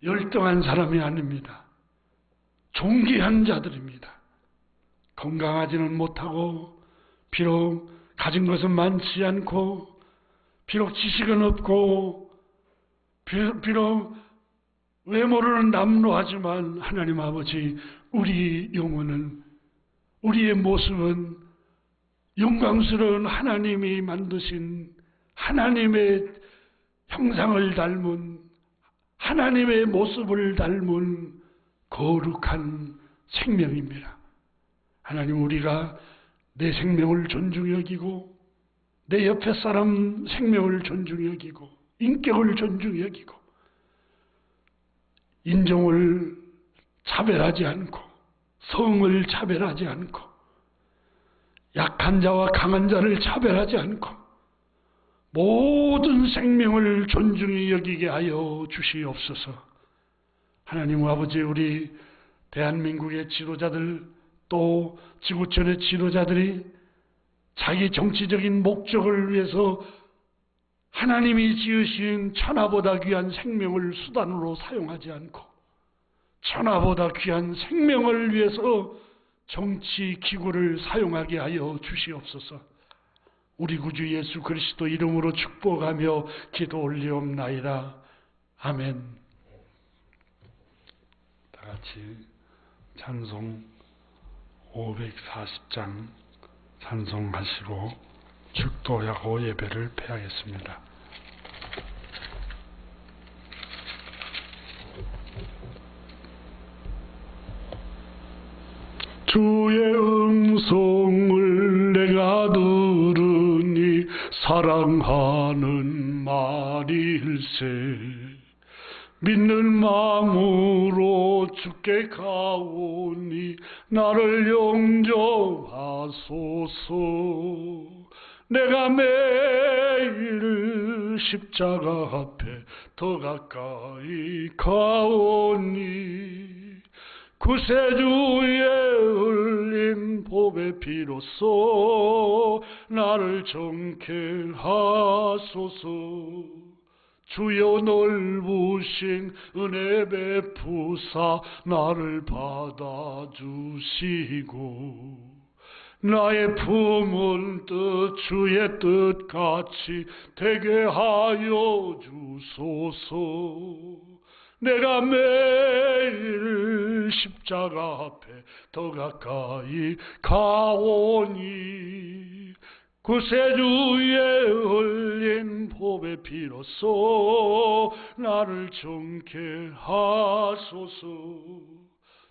열등한 사람이 아닙니다. 존귀한 자들입니다. 건강하지는 못하고 비록 가진 것은 많지 않고 비록 지식은 없고 비록 외모로는 남루하지만 하나님 아버지, 우리 영혼은, 우리의 모습은 영광스러운 하나님이 만드신 하나님의 형상을 닮은, 하나님의 모습을 닮은 거룩한 생명입니다. 하나님, 우리가 내 생명을 존중히 여기고 내 옆에 사람 생명을 존중히 여기고 인격을 존중히 여기고 인종을 차별하지 않고 성을 차별하지 않고 약한 자와 강한 자를 차별하지 않고 모든 생명을 존중히 여기게 하여 주시옵소서. 하나님 아버지, 우리 대한민국의 지도자들 또 지구촌의 지도자들이 자기 정치적인 목적을 위해서 하나님이 지으신 천하보다 귀한 생명을 수단으로 사용하지 않고 천하보다 귀한 생명을 위해서 정치 기구를 사용하게 하여 주시옵소서. 우리 구주 예수 그리스도 이름으로 축복하며 기도 올리옵나이다. 아멘. 같이 찬송 540장 찬송하시고 축도하고 예배를 폐하겠습니다. 주의 음성을 내가 들으니 사랑하는 말일세. 믿는 마음으로 주께 가오니 나를 용접하소서. 내가 매일 십자가 앞에 더 가까이 가오니 구세주의 흘린 보배 피로써 나를 정케 하소서. 주여 넓으신 은혜 베푸사 나를 받아주시고 나의 품은 뜻 주의 뜻같이 되게 하여 주소서. 내가 매일 십자가 앞에 더 가까이 가오니 구세주의 흘린 보배 피로써 나를 정케 하소서.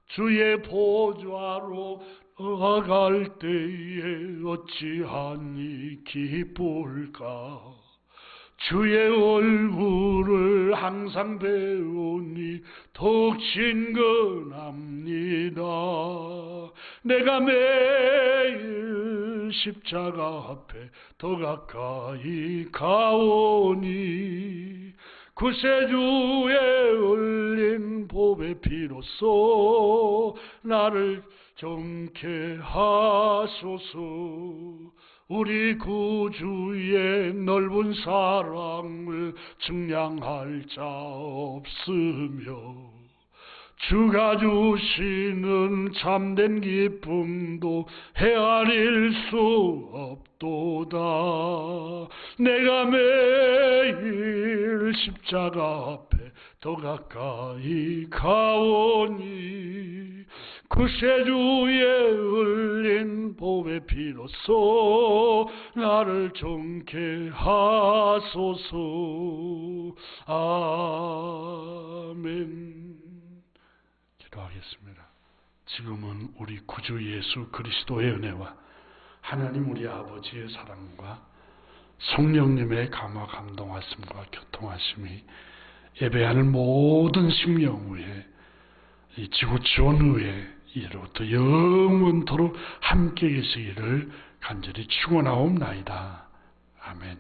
주의 보좌로 나아갈 때에 어찌하니 기쁠까. 주의 얼굴을 항상 배우니 더욱 친근합니다. 내가 매일 십자가 앞에 더 가까이 가오니 구세주의 흘린 보배 피로써 나를 정케 하소서. 우리 구주의 넓은 사랑을 증량할 자 없으며 주가 주시는 참된 기쁨도 헤아릴 수 없도다. 내가 매일 십자가 앞에 더 가까이 가오니 구세주의 흘린 보배 피로써 나를 정케 하소서. 아멘. 기도하겠습니다. 지금은 우리 구주 예수 그리스도의 은혜와 하나님 우리 아버지의 사랑과 성령님의 감화 감동하심과 교통하심이 예배하는 모든 심령 위에 이 지구촌 위에 이로부터 영원토록 함께 계시기를 간절히 축원하옵나이다. 아멘.